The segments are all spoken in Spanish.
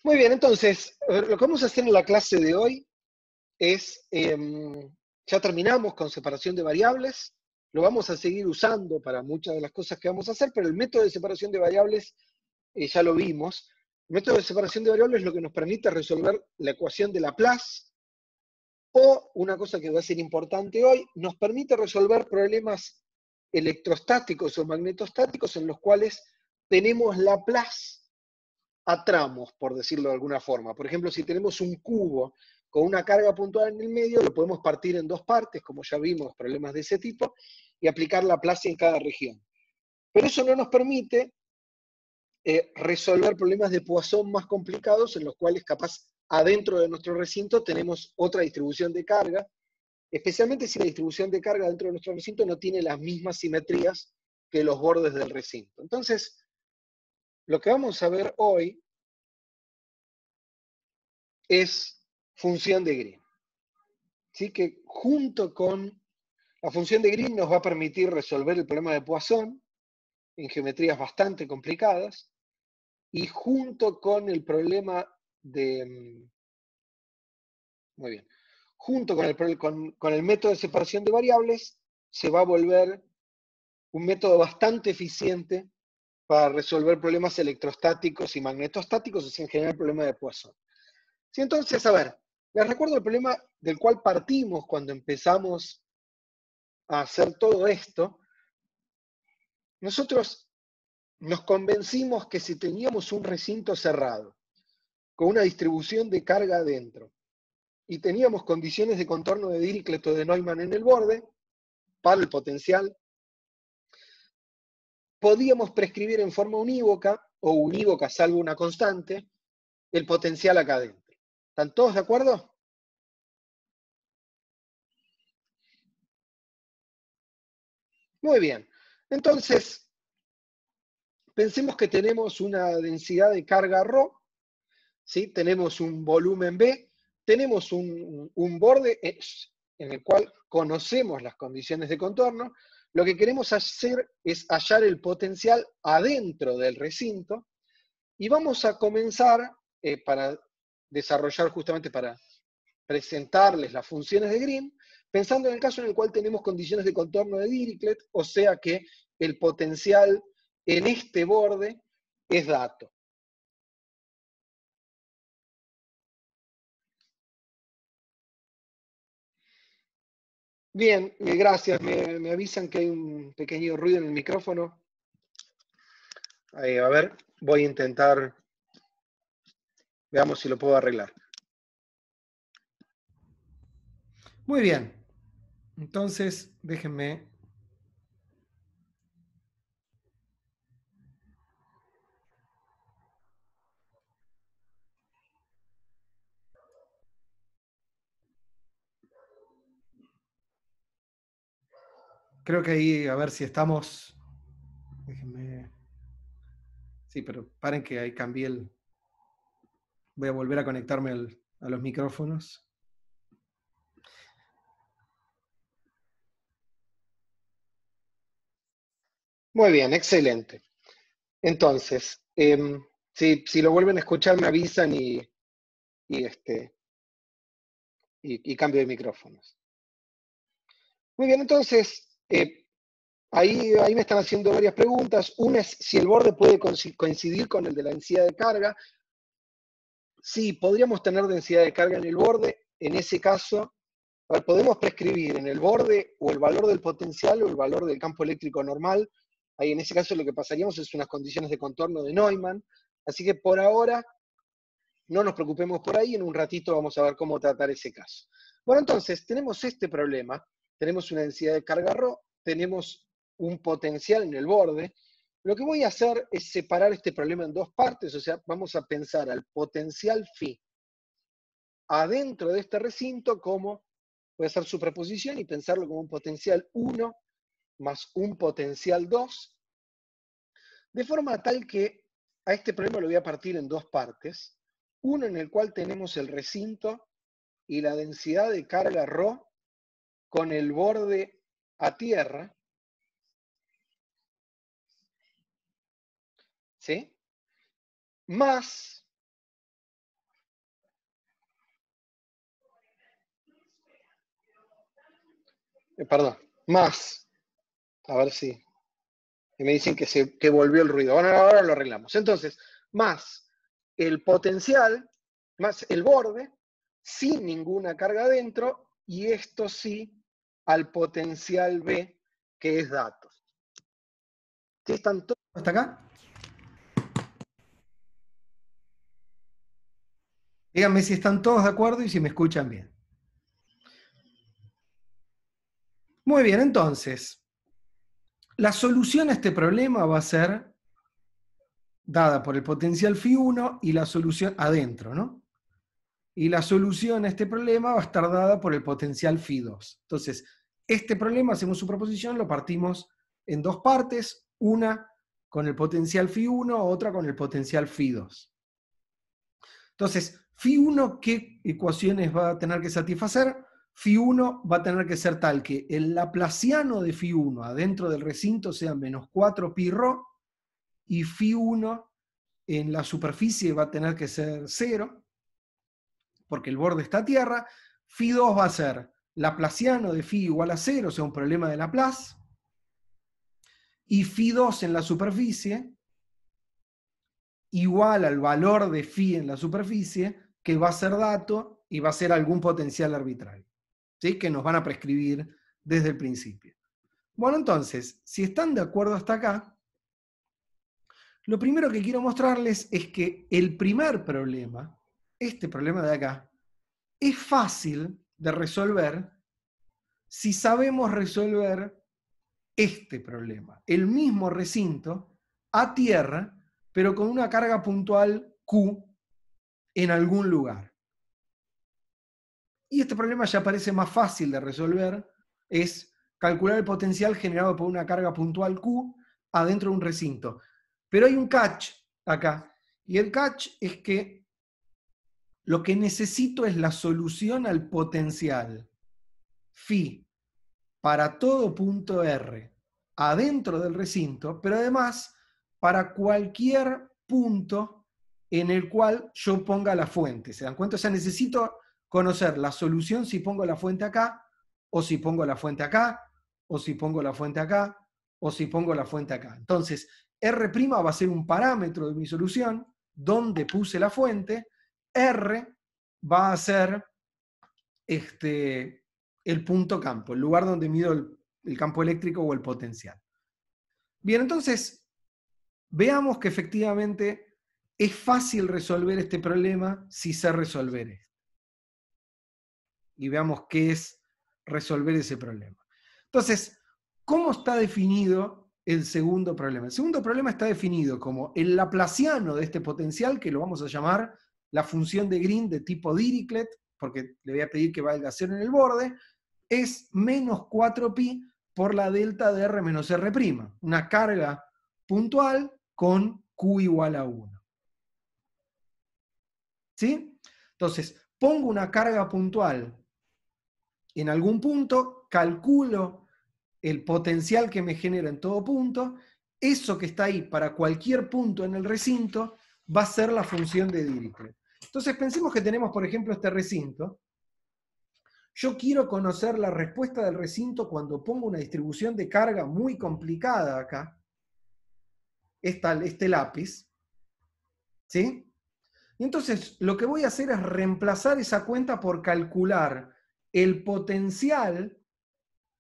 Muy bien, entonces, lo que vamos a hacer en la clase de hoy es, ya terminamos con separación de variables, lo vamos a seguir usando para muchas de las cosas que vamos a hacer, pero el método de separación de variables ya lo vimos. El método de separación de variables es lo que nos permite resolver la ecuación de Laplace, o una cosa que va a ser importante hoy, nos permite resolver problemas electrostáticos o magnetostáticos en los cuales tenemos Laplace a tramos, por decirlo de alguna forma. Por ejemplo, si tenemos un cubo con una carga puntual en el medio, lo podemos partir en dos partes, como ya vimos, problemas de ese tipo, y aplicar Laplace en cada región. Pero eso no nos permite resolver problemas de Poisson más complicados, en los cuales capaz adentro de nuestro recinto tenemos otra distribución de carga, especialmente si la distribución de carga dentro de nuestro recinto no tiene las mismas simetrías que los bordes del recinto. Entonces, lo que vamos a ver hoy es función de Green. ¿Sí? Que junto con la función de Green nos va a permitir resolver el problema de Poisson en geometrías bastante complicadas, y junto con el problema de... Muy bien. Junto con el método de separación de variables, se va a volver un método bastante eficiente para resolver problemas electrostáticos y magnetostáticos, o sea, en general el problema de Poisson. Sí, entonces, a ver, les recuerdo el problema del cual partimos cuando empezamos a hacer todo esto. Nosotros nos convencimos que si teníamos un recinto cerrado, con una distribución de carga adentro, y teníamos condiciones de contorno de Dirichlet o de Neumann en el borde, para el potencial, podíamos prescribir en forma unívoca, o unívoca salvo una constante, el potencial acá adentro. ¿Están todos de acuerdo? Muy bien. Entonces, pensemos que tenemos una densidad de carga ρ, ¿sí? Tenemos un volumen B, tenemos un borde en el cual conocemos las condiciones de contorno. Lo que queremos hacer es hallar el potencial adentro del recinto, y vamos a comenzar para desarrollar, justamente para presentarles las funciones de Green, pensando en el caso en el cual tenemos condiciones de contorno de Dirichlet, o sea que el potencial en este borde es dato. Bien, gracias. Me avisan que hay un pequeño ruido en el micrófono. A ver, voy a intentar, veamos si lo puedo arreglar. Muy bien. Entonces, déjenme. Creo que ahí, a ver si estamos. Déjenme. Sí, pero paren que ahí cambié el. Voy a volver a conectarme a los micrófonos. Muy bien, excelente. Entonces, si lo vuelven a escuchar, me avisan y cambio de micrófonos. Muy bien, entonces, ahí me están haciendo varias preguntas. Una es si el borde puede coincidir con el de la densidad de carga. Sí, podríamos tener densidad de carga en el borde. En ese caso, podemos prescribir en el borde o el valor del potencial o el valor del campo eléctrico normal. Ahí en ese caso lo que pasaríamos es unas condiciones de contorno de Neumann. Así que por ahora no nos preocupemos por ahí, en un ratito vamos a ver cómo tratar ese caso. Bueno, entonces tenemos este problema, tenemos una densidad de carga ρ, tenemos un potencial en el borde. Lo que voy a hacer es separar este problema en dos partes, o sea, vamos a pensar al potencial phi adentro de este recinto como, voy a hacer superposición y pensarlo como un potencial 1 más un potencial 2, de forma tal que a este problema lo voy a partir en dos partes. Uno en el cual tenemos el recinto y la densidad de carga ρ con el borde a tierra, ¿sí? Más perdón, más, a ver si, y me dicen que volvió el ruido. Bueno, ahora lo arreglamos. Entonces, más el potencial, más el borde, sin ninguna carga adentro, y esto sí al potencial B, que es datos. ¿Sí están todos hasta acá? Díganme si están todos de acuerdo y si me escuchan bien. Muy bien, entonces, la solución a este problema va a ser dada por el potencial φ1 y la solución adentro, ¿no? Y la solución a este problema va a estar dada por el potencial φ2. Entonces, este problema, hacemos su proposición, lo partimos en dos partes, una con el potencial φ1, otra con el potencial φ2. Entonces, φ1, ¿qué ecuaciones va a tener que satisfacer? φ1 va a tener que ser tal que el laplaciano de φ1 adentro del recinto sea menos 4 pi rho, y φ1 en la superficie va a tener que ser 0, porque el borde está a tierra. φ2 va a ser laplaciano de φ igual a 0, o sea, un problema de Laplace, y φ2 en la superficie igual al valor de φ en la superficie, que va a ser dato y va a ser algún potencial arbitrario, ¿sí? Que nos van a prescribir desde el principio. Bueno, entonces, si están de acuerdo hasta acá, lo primero que quiero mostrarles es que el primer problema, este problema de acá, es fácil de resolver si sabemos resolver este problema. El mismo recinto a tierra, pero con una carga puntual Q en algún lugar. Y este problema ya parece más fácil de resolver, es calcular el potencial generado por una carga puntual Q adentro de un recinto. Pero hay un catch acá, y el catch es que lo que necesito es la solución al potencial phi para todo punto R adentro del recinto, pero además para cualquier punto en el cual yo ponga la fuente. ¿Se dan cuenta? O sea, necesito conocer la solución si pongo la fuente acá, o si pongo la fuente acá, o si pongo la fuente acá, o si pongo la fuente acá. Entonces, R' va a ser un parámetro de mi solución, donde puse la fuente. R va a ser el punto campo, el lugar donde mido el campo eléctrico o el potencial. Bien, entonces, veamos que efectivamente es fácil resolver este problema si sé resolver esto. Y veamos qué es resolver ese problema. Entonces, ¿cómo está definido el segundo problema? El segundo problema está definido como el laplaciano de este potencial, que lo vamos a llamar la función de Green de tipo Dirichlet, porque le voy a pedir que valga 0 en el borde, es menos 4pi por la delta de R menos R', una carga puntual con Q igual a 1. ¿Sí? Entonces, pongo una carga puntual en algún punto, calculo el potencial que me genera en todo punto, eso que está ahí para cualquier punto en el recinto va a ser la función de Dirichlet. Entonces pensemos que tenemos, por ejemplo, este recinto. Yo quiero conocer la respuesta del recinto cuando pongo una distribución de carga muy complicada acá, este lápiz, ¿sí? Y entonces lo que voy a hacer es reemplazar esa cuenta por calcular el potencial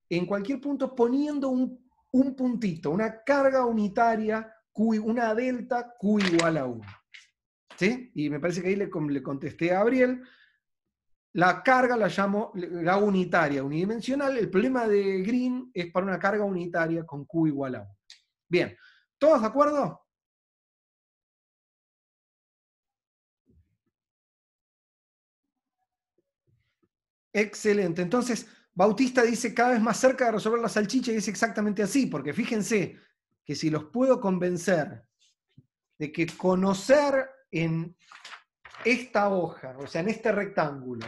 en cualquier punto poniendo un puntito, una carga unitaria, una delta Q igual a 1. ¿Sí? Y me parece que ahí le contesté a Gabriel. La carga la llamo la unitaria, unidimensional. El problema de Green es para una carga unitaria con Q igual a 1. Bien, ¿todos de acuerdo? Excelente. Entonces, Bautista dice cada vez más cerca de resolver la salchicha y es exactamente así, porque fíjense que si los puedo convencer de que conocer en esta hoja, o sea, en este rectángulo,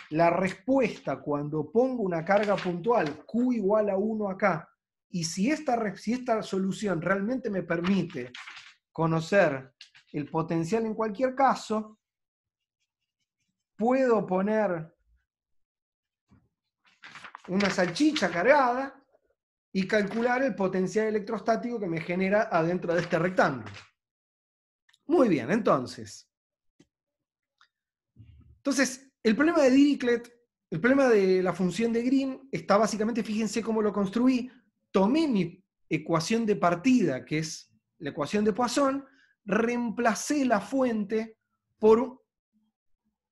la respuesta cuando pongo una carga puntual, Q igual a 1 acá, y si esta solución realmente me permite conocer el potencial en cualquier caso, puedo poner una salchicha cargada y calcular el potencial electrostático que me genera adentro de este rectángulo. Muy bien, entonces, el problema de Dirichlet, el problema de la función de Green está básicamente, fíjense cómo lo construí, tomé mi ecuación de partida, que es la ecuación de Poisson, reemplacé la fuente por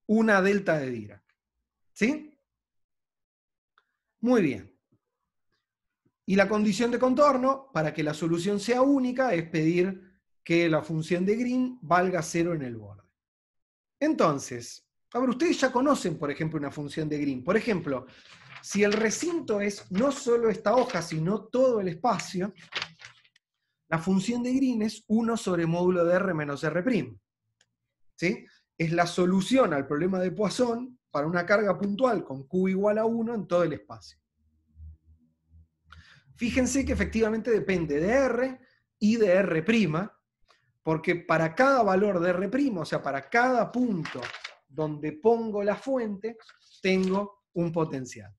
una delta de Dirac. ¿Sí? Muy bien. Y la condición de contorno, para que la solución sea única, es pedir que la función de Green valga 0 en el borde. Entonces, a ver, ustedes ya conocen, por ejemplo, una función de Green. Por ejemplo, si el recinto es no solo esta hoja, sino todo el espacio, la función de Green es 1 sobre módulo de R menos R'. ¿Sí? Es la solución al problema de Poisson para una carga puntual con Q igual a 1 en todo el espacio. Fíjense que efectivamente depende de R y de R', porque para cada valor de R', o sea, para cada punto donde pongo la fuente, tengo un potencial.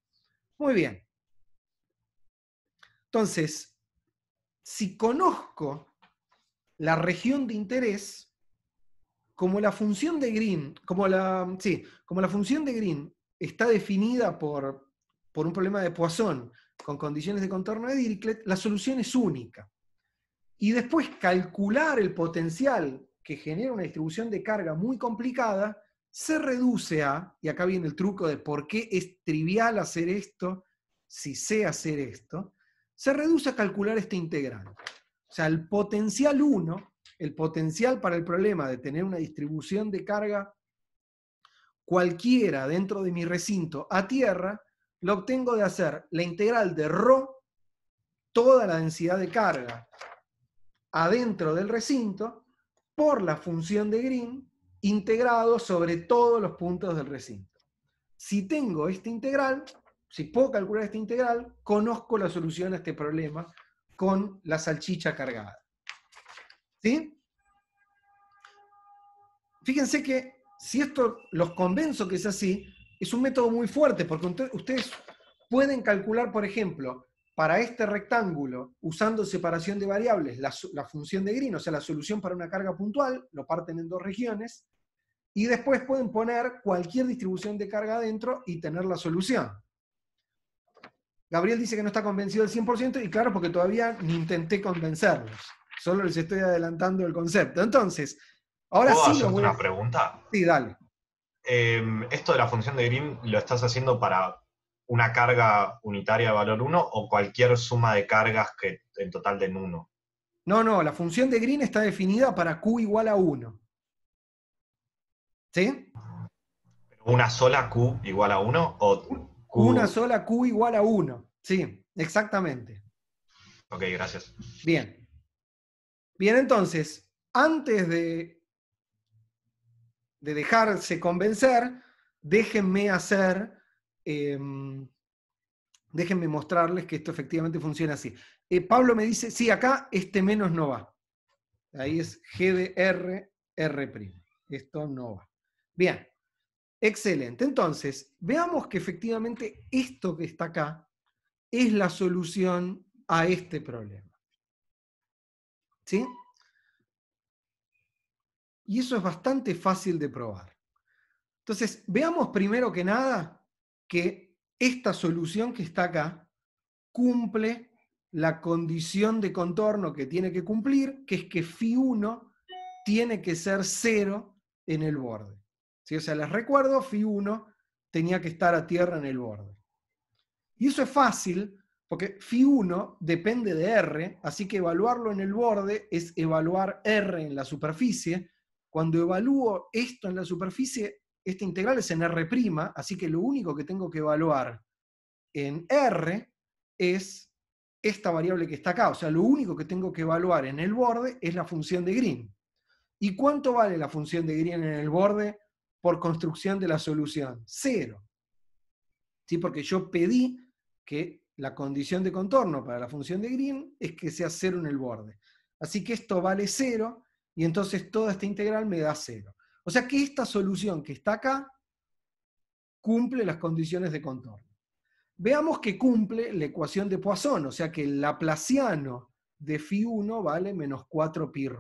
Muy bien. Entonces, si conozco la región de interés, como la función de Green, como la función de Green está definida por un problema de Poisson con condiciones de contorno de Dirichlet, la solución es única. Y después calcular el potencial que genera una distribución de carga muy complicada se reduce a, y acá viene el truco de por qué es trivial hacer esto, si sé hacer esto, se reduce a calcular este integral. O sea, el potencial 1, el potencial para el problema de tener una distribución de carga cualquiera dentro de mi recinto a tierra, lo obtengo de hacer la integral de ρ, toda la densidad de carga adentro del recinto, por la función de Green, integrado sobre todos los puntos del recinto. Si tengo esta integral, si puedo calcular esta integral, conozco la solución a este problema con la salchicha cargada. ¿Sí? Fíjense que si esto los convenzo que es así, es un método muy fuerte, porque ustedes pueden calcular, por ejemplo, para este rectángulo, usando separación de variables, la función de Green, o sea, la solución para una carga puntual, lo parten en dos regiones, y después pueden poner cualquier distribución de carga adentro y tener la solución. Gabriel dice que no está convencido del 100%, y claro, porque todavía ni intenté convencerlos. Solo les estoy adelantando el concepto. Entonces, ahora ¿Puedo sí lo hacerte voy a... una pregunta? Sí, dale. ¿Esto de la función de Green lo estás haciendo para una carga unitaria de valor 1 o cualquier suma de cargas que en total den 1? No, la función de Green está definida para Q igual a 1. ¿Sí? ¿Una sola Q igual a 1 o Una Q? sola Q igual a 1. Sí, exactamente. Ok, gracias. Bien. Bien, entonces, antes de dejarse convencer, déjenme hacer, déjenme mostrarles que esto efectivamente funciona así. Pablo me dice, sí, acá este menos no va. Ahí es G de R, R'. Esto no va. Bien, excelente. Entonces, veamos que efectivamente esto que está acá es la solución a este problema. ¿Sí? Y eso es bastante fácil de probar. Entonces, veamos primero que nada que esta solución que está acá cumple la condición de contorno que tiene que cumplir, que es que φ1 tiene que ser 0 en el borde. ¿Sí? O sea, les recuerdo, φ1 tenía que estar a tierra en el borde. Y eso es fácil porque φ1 depende de R, así que evaluarlo en el borde es evaluar R en la superficie. Cuando evalúo esto en la superficie, esta integral es en R', así que lo único que tengo que evaluar en R es esta variable que está acá. O sea, lo único que tengo que evaluar en el borde es la función de Green. ¿Y cuánto vale la función de Green en el borde por construcción de la solución? 0. ¿Sí? Porque yo pedí que la condición de contorno para la función de Green es que sea 0 en el borde. Así que esto vale 0, y entonces toda esta integral me da 0. O sea que esta solución que está acá cumple las condiciones de contorno. veamos que cumple la ecuación de Poisson, o sea que el laplaciano de φ1 vale menos 4 pi ρ.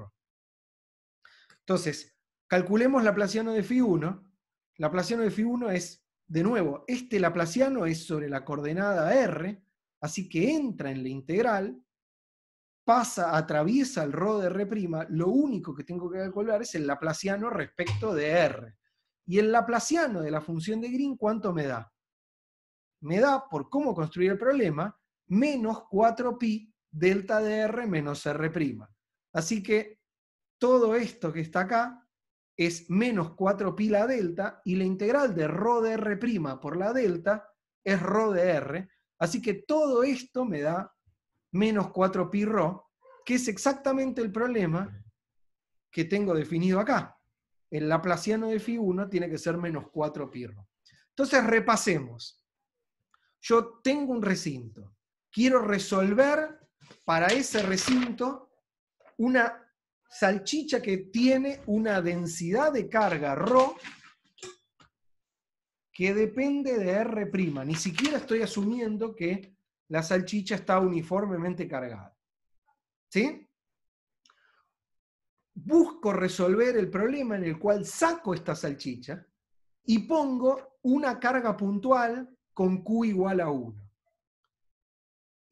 Entonces, calculemos laplaciano de φ1. Laplaciano de φ1 es, de nuevo, este laplaciano es sobre la coordenada r, así que entra en la integral, atraviesa el ρ de r', lo único que tengo que calcular es el laplaciano respecto de r. Y el laplaciano de la función de Green, ¿cuánto me da? Me da, por cómo construir el problema, menos 4pi delta de r menos r'. Así que todo esto que está acá es menos 4pi la delta, y la integral de ρ de r' por la delta es ρ de r. Así que todo esto me da menos 4pi ρ, que es exactamente el problema que tengo definido acá. El laplaciano de φ1 tiene que ser menos 4pi ρ. Entonces repasemos. Yo tengo un recinto. Quiero resolver para ese recinto una salchicha que tiene una densidad de carga ρ que depende de r'. Ni siquiera estoy asumiendo que la salchicha está uniformemente cargada. ¿Sí? Busco resolver el problema en el cual saco esta salchicha y pongo una carga puntual con Q igual a 1.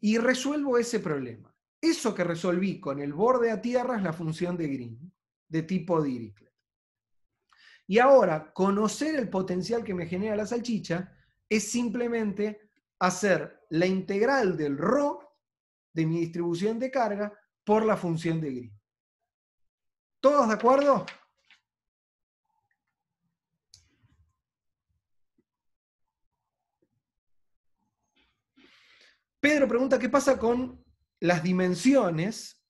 Y resuelvo ese problema. Eso que resolví con el borde a tierra es la función de Green, de tipo Dirichlet. Y ahora, conocer el potencial que me genera la salchicha es simplemente hacer la integral del ρ de mi distribución de carga por la función de Green. ¿Todos de acuerdo? Pedro pregunta qué pasa con las dimensiones,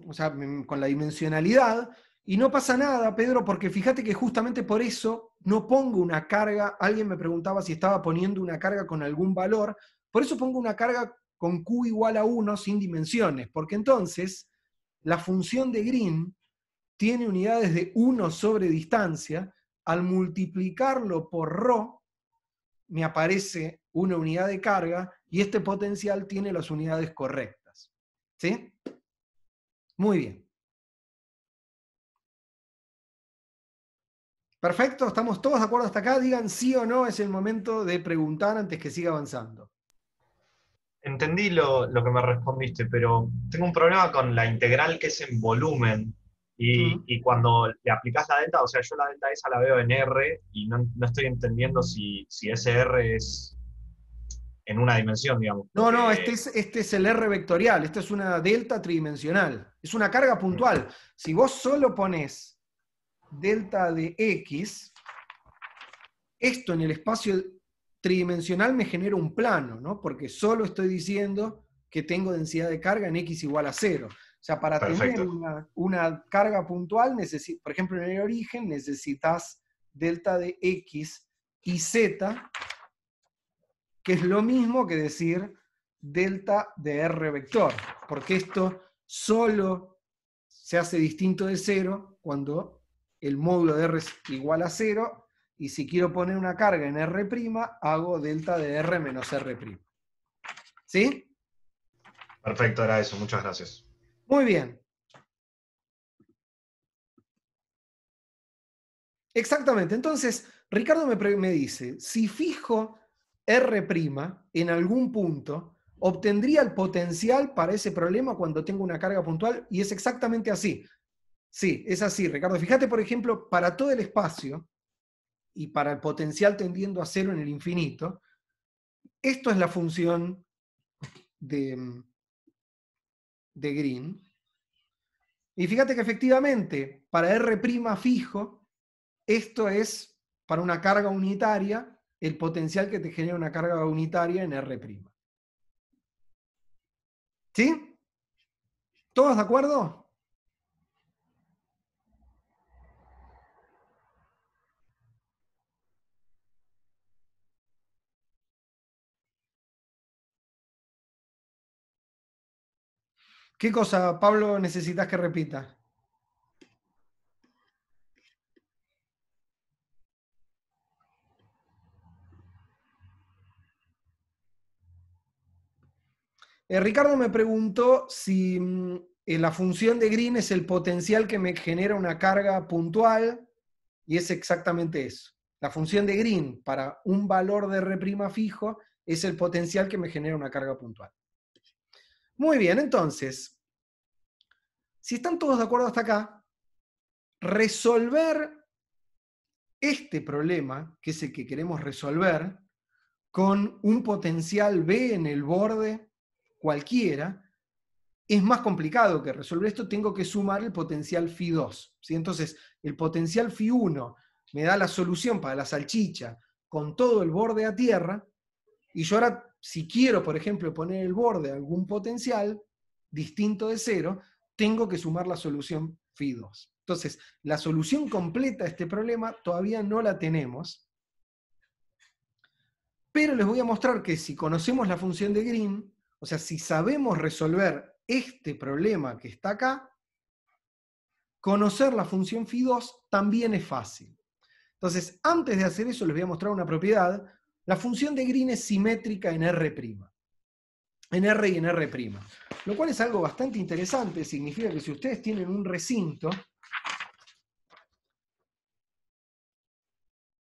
o sea, con la dimensionalidad, y no pasa nada, Pedro, porque fíjate que justamente por eso no pongo una carga. Alguien me preguntaba si estaba poniendo una carga con algún valor, por eso pongo una carga con Q igual a 1 sin dimensiones, porque entonces la función de Green tiene unidades de 1 sobre distancia. Al multiplicarlo por ρ, me aparece una unidad de carga y este potencial tiene las unidades correctas. ¿Sí? Muy bien. Perfecto, ¿estamos todos de acuerdo hasta acá? Digan sí o no, es el momento de preguntar antes que siga avanzando. Entendí lo que me respondiste, pero tengo un problema con la integral que es en volumen. Y cuando le aplicás la delta, o sea, yo la delta esa la veo en R y no estoy entendiendo si ese R es en una dimensión, digamos. No, no, Porque... este es el R vectorial, esta es una delta tridimensional, es una carga puntual. Si vos solo pones delta de X, esto en el espacio tridimensional me genera un plano, ¿no? Porque solo estoy diciendo que tengo densidad de carga en X igual a 0. O sea, para tener Perfecto. una carga puntual, por ejemplo, en el origen necesitas delta de X y Z, que es lo mismo que decir delta de R vector, porque esto solo se hace distinto de 0 cuando el módulo de R es igual a 0, y si quiero poner una carga en R', hago delta de R menos R'. ¿Sí? Perfecto, era eso. Muchas gracias. Muy bien. Exactamente. Entonces, Ricardo me dice, si fijo R' en algún punto, obtendría el potencial para ese problema cuando tengo una carga puntual, y es exactamente así. Sí, es así, Ricardo. Fíjate, por ejemplo, para todo el espacio y para el potencial tendiendo a 0 en el infinito, esto es la función de Green. Y fíjate que efectivamente, para R' fijo, esto es para una carga unitaria, el potencial que te genera una carga unitaria en R'. ¿Sí? ¿Todos de acuerdo? ¿Qué cosa, Pablo, necesitas que repita? Ricardo me preguntó si la función de Green es el potencial que me genera una carga puntual, y es exactamente eso. La función de Green para un valor de R' fijo es el potencial que me genera una carga puntual. Muy bien, entonces, si están todos de acuerdo hasta acá, resolver este problema, que es el que queremos resolver, con un potencial B en el borde cualquiera, es más complicado que resolver esto. Tengo que sumar el potencial φ2. ¿Sí? Entonces, el potencial φ1 me da la solución para la salchicha con todo el borde a tierra, y yo ahora, si quiero, por ejemplo, poner el borde a algún potencial distinto de 0, tengo que sumar la solución φ2. Entonces, la solución completa a este problema todavía no la tenemos, pero les voy a mostrar que si conocemos la función de Green, o sea, si sabemos resolver este problema que está acá, conocer la función φ2 también es fácil. Entonces, antes de hacer eso, les voy a mostrar una propiedad. La función de Green es simétrica en R'. En R y en R'. Lo cual es algo bastante interesante. Significa que si ustedes tienen un recinto,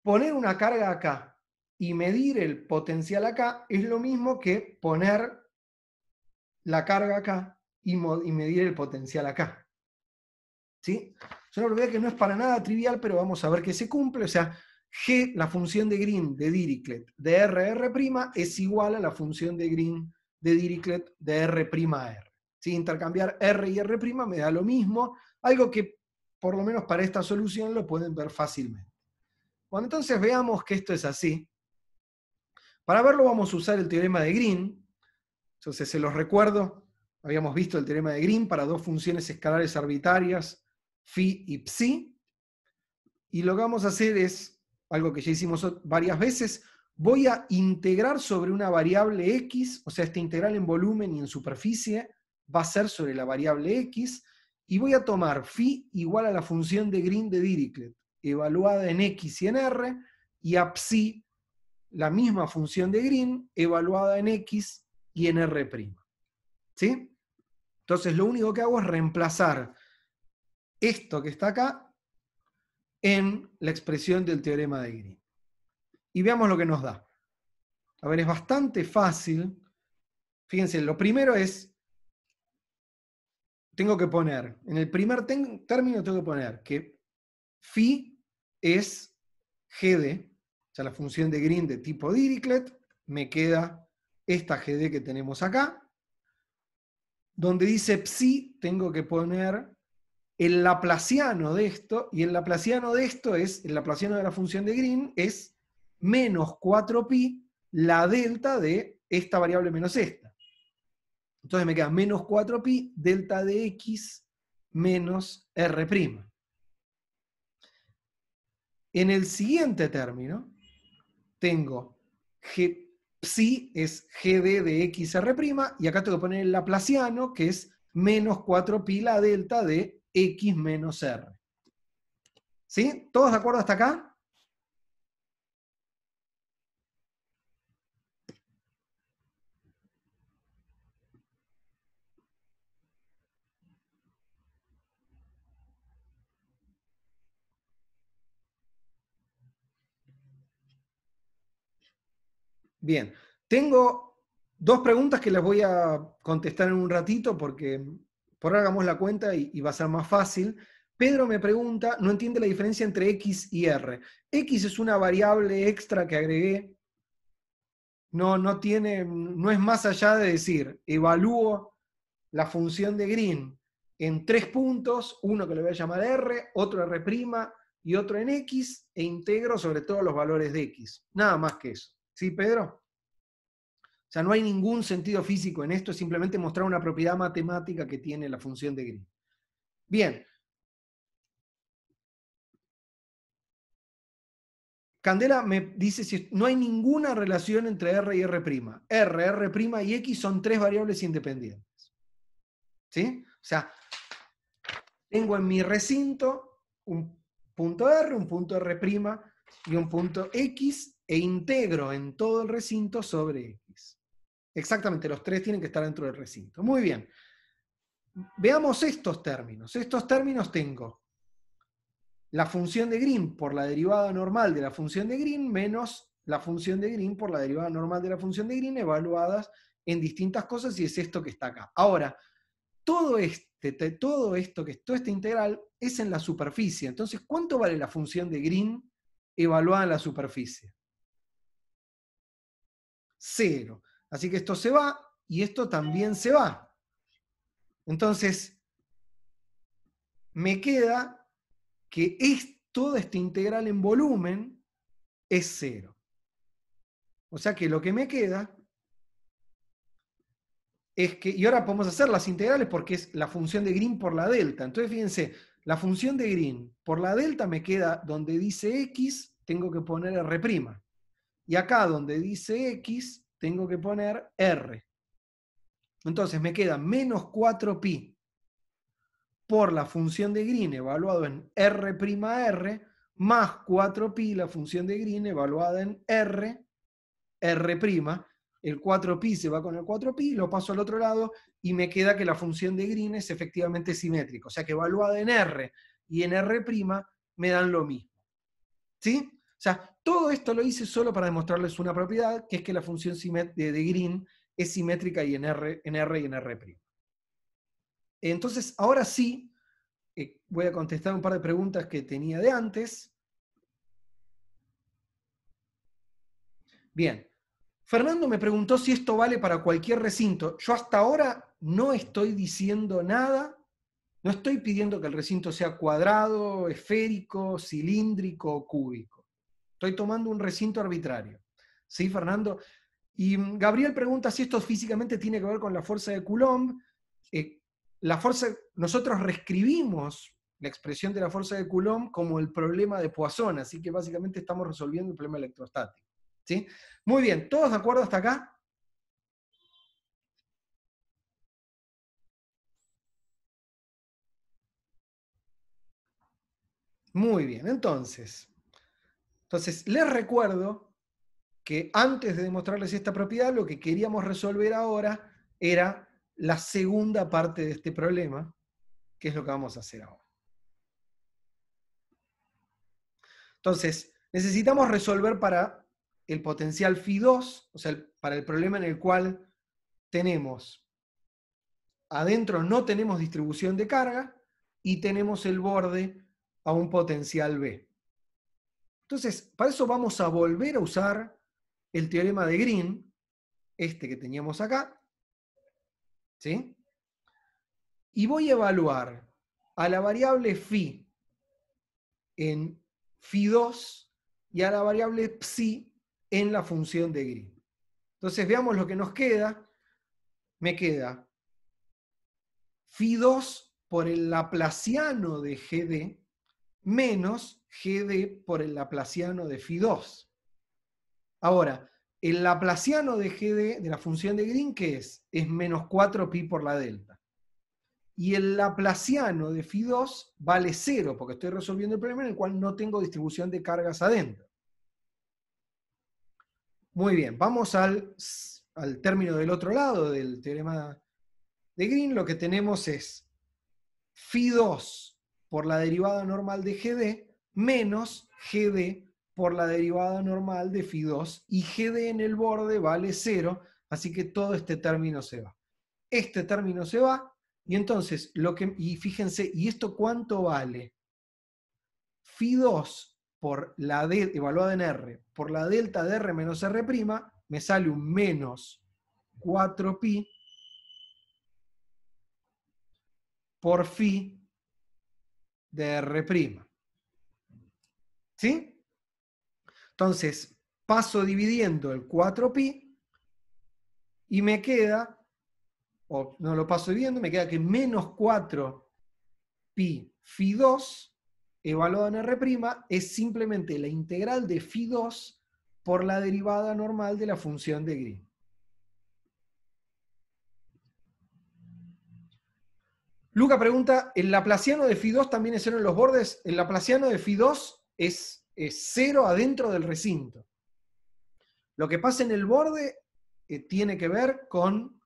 poner una carga acá y medir el potencial acá es lo mismo que poner la carga acá y medir el potencial acá. ¿Sí? Es una propiedad que no es para nada trivial, pero vamos a ver que se cumple. O sea, G, la función de Green de Dirichlet de R' es igual a la función de Green de Dirichlet de R' a R. ¿Sí? Intercambiar R y R' me da lo mismo, algo que por lo menos para esta solución lo pueden ver fácilmente. Bueno, entonces veamos que esto es así. Para verlo vamos a usar el teorema de Green. Entonces se los recuerdo, habíamos visto el teorema de Green para dos funciones escalares arbitrarias, phi y psi. Y lo que vamos a hacer es algo que ya hicimos varias veces. Voy a integrar sobre una variable x, o sea, esta integral en volumen y en superficie va a ser sobre la variable x, y voy a tomar phi igual a la función de Green de Dirichlet, evaluada en x y en r, y a psi, la misma función de Green, evaluada en x y en R'. ¿Sí? Entonces lo único que hago es reemplazar esto que está acá en la expresión del teorema de Green. Y veamos lo que nos da. A ver, es bastante fácil. Fíjense, lo primero es, tengo que poner, en el primer término tengo que poner que phi es GD, o sea, la función de Green de tipo Dirichlet, me queda esta GD que tenemos acá. Donde dice psi, tengo que poner el laplaciano de esto, y el laplaciano de esto es, el laplaciano de la función de Green es menos 4pi la delta de esta variable menos esta. Entonces me queda menos 4pi delta de x menos R'. En el siguiente término tengo psi es gd de xr', y acá tengo que poner el laplaciano, que es menos 4pi la delta de x menos r. ¿Sí? ¿Todos de acuerdo hasta acá? Bien, tengo dos preguntas que las voy a contestar en un ratito porque por ahora hagamos la cuenta y va a ser más fácil. Pedro me pregunta, no entiende la diferencia entre x y r. X es una variable extra que agregué. No es más allá de decir, evalúo la función de Green en 3 puntos, uno que le voy a llamar r, otro r' y otro en x, e integro sobre todos los valores de x. Nada más que eso. ¿Sí, Pedro? O sea, no hay ningún sentido físico en esto, es simplemente mostrar una propiedad matemática que tiene la función de Green. Bien. Candela me dice si no hay ninguna relación entre R y R'. R' y X son tres variables independientes. ¿Sí? O sea, tengo en mi recinto un punto R, un punto R' y un punto X, e integro en todo el recinto sobre X. Exactamente, los tres tienen que estar dentro del recinto. Muy bien. Veamos estos términos. Estos términos tengo la función de Green por la derivada normal de la función de Green menos la función de Green por la derivada normal de la función de Green evaluadas en distintas cosas, y es esto que está acá. Ahora, todo este integral es en la superficie. Entonces, ¿cuánto vale la función de Green evaluada en la superficie? 0. Así que esto se va y esto también se va. Entonces, me queda que todo este integral en volumen es 0. O sea que lo que me queda es que, y ahora podemos hacer las integrales porque es la función de Green por la delta. Entonces fíjense, la función de Green por la delta me queda donde dice X, tengo que poner R'. Y acá donde dice X, tengo que poner R. Entonces me queda menos 4pi por la función de Green evaluado en R', más 4pi la función de Green evaluada en R'. El 4pi se va con el 4pi, lo paso al otro lado y me queda que la función de Green es efectivamente simétrica. O sea que evaluada en R y en R' me dan lo mismo. ¿Sí? O sea, todo esto lo hice solo para demostrarles una propiedad, que es que la función de Green es simétrica y en R y en R'. Entonces, ahora sí, voy a contestar un par de preguntas que tenía de antes. Bien. Fernando me preguntó si esto vale para cualquier recinto. Yo hasta ahora no estoy diciendo nada, no estoy pidiendo que el recinto sea cuadrado, esférico, cilíndrico o cúbico. Estoy tomando un recinto arbitrario. ¿Sí, Fernando? Y Gabriel pregunta si esto físicamente tiene que ver con la fuerza de Coulomb. Nosotros reescribimos la expresión de la fuerza de Coulomb como el problema de Poisson, así que básicamente estamos resolviendo el problema electrostático. ¿Sí? Muy bien, ¿todos de acuerdo hasta acá? Muy bien, entonces les recuerdo que antes de demostrarles esta propiedad, lo que queríamos resolver ahora era la segunda parte de este problema, que es lo que vamos a hacer ahora. Entonces, necesitamos resolver para el potencial Φ2, o sea, para el problema en el cual tenemos, adentro no tenemos distribución de carga y tenemos el borde a un potencial B. Entonces, para eso vamos a volver a usar el teorema de Green, este que teníamos acá, ¿sí? Y voy a evaluar a la variable phi en Φ2 y a la variable psi en la función de Green. Entonces veamos lo que nos queda. Me queda Φ2 por el laplaciano de GD menos GD por el laplaciano de Φ2. Ahora, el laplaciano de GD de la función de Green, ¿qué es? Es menos 4pi por la delta. Y el laplaciano de Φ2 vale 0, porque estoy resolviendo el problema en el cual no tengo distribución de cargas adentro. Muy bien, vamos al término del otro lado del teorema de Green. Lo que tenemos es Φ2 por la derivada normal de GD menos GD por la derivada normal de Φ2, y GD en el borde vale 0, así que todo este término se va. Este término se va, y entonces, y fíjense, ¿y esto cuánto vale? Φ2 por la D, evaluada en R, por la delta de R menos R', me sale un menos 4pi por phi de R'. ¿Sí? Entonces, paso dividiendo el 4pi y me queda, o no lo paso dividiendo, me queda que menos 4pi Φ2 evaluado en R' es simplemente la integral de Φ2 por la derivada normal de la función de Green. Luca pregunta, ¿el laplaciano de Φ2 también es 0 en los bordes? El laplaciano de Φ2 es 0 adentro del recinto. Lo que pasa en el borde tiene que ver con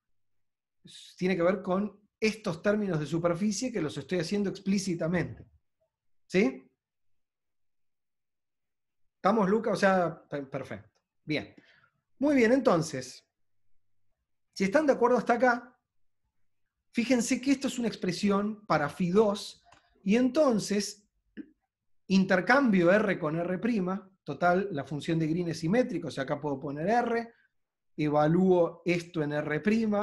estos términos de superficie que los estoy haciendo explícitamente. ¿Sí? ¿Estamos, Luca? O sea, perfecto. Bien. Muy bien, entonces, si están de acuerdo hasta acá, fíjense que esto es una expresión para Φ2, y entonces intercambio R con R', total, la función de Green es simétrica, o sea, acá puedo poner R, evalúo esto en R',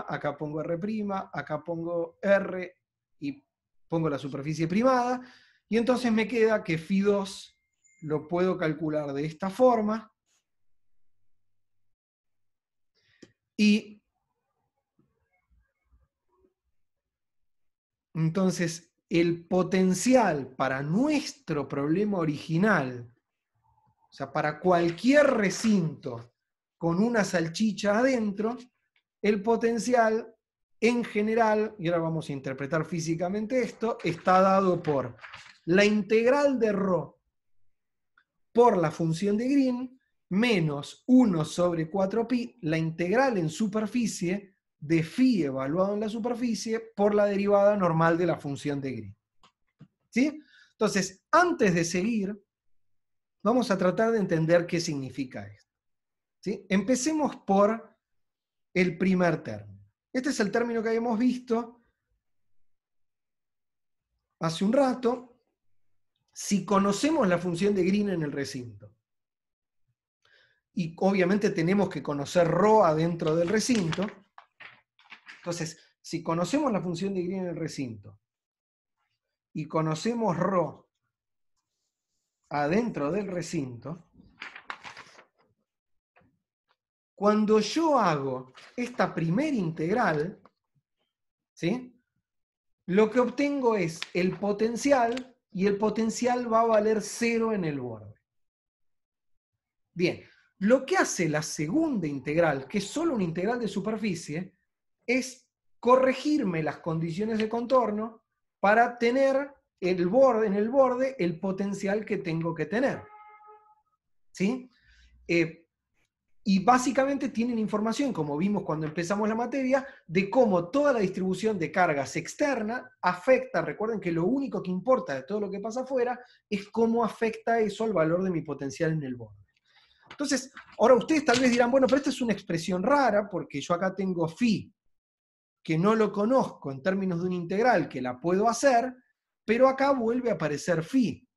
acá pongo R', acá pongo R y pongo la superficie primada, y entonces me queda que Φ2 lo puedo calcular de esta forma, y entonces el potencial para nuestro problema original, o sea, para cualquier recinto con una salchicha adentro, el potencial en general, y ahora vamos a interpretar físicamente esto, está dado por la integral de ρ por la función de Green menos 1 sobre 4pi, la integral en superficie de phi evaluado en la superficie por la derivada normal de la función de Green. ¿Sí? Entonces, antes de seguir, vamos a tratar de entender qué significa esto. ¿Sí? Empecemos por el primer término. Este es el término que habíamos visto hace un rato. Si conocemos la función de Green en el recinto, y obviamente tenemos que conocer ρ adentro del recinto, entonces, si conocemos la función de Green en el recinto, y conocemos ρ adentro del recinto, cuando yo hago esta primera integral, ¿sí?, lo que obtengo es el potencial, y el potencial va a valer 0 en el borde. Bien, lo que hace la segunda integral, que es solo una integral de superficie, es corregirme las condiciones de contorno para tener en el borde el potencial que tengo que tener. ¿Sí? Y básicamente tienen información, como vimos cuando empezamos la materia, de cómo toda la distribución de cargas externa afecta, recuerden que lo único que importa de todo lo que pasa afuera es cómo afecta eso al valor de mi potencial en el borde. Entonces, ahora ustedes tal vez dirán, bueno, pero esta es una expresión rara porque yo acá tengo phi, que no lo conozco en términos de una integral, que la puedo hacer, pero acá vuelve a aparecer phi.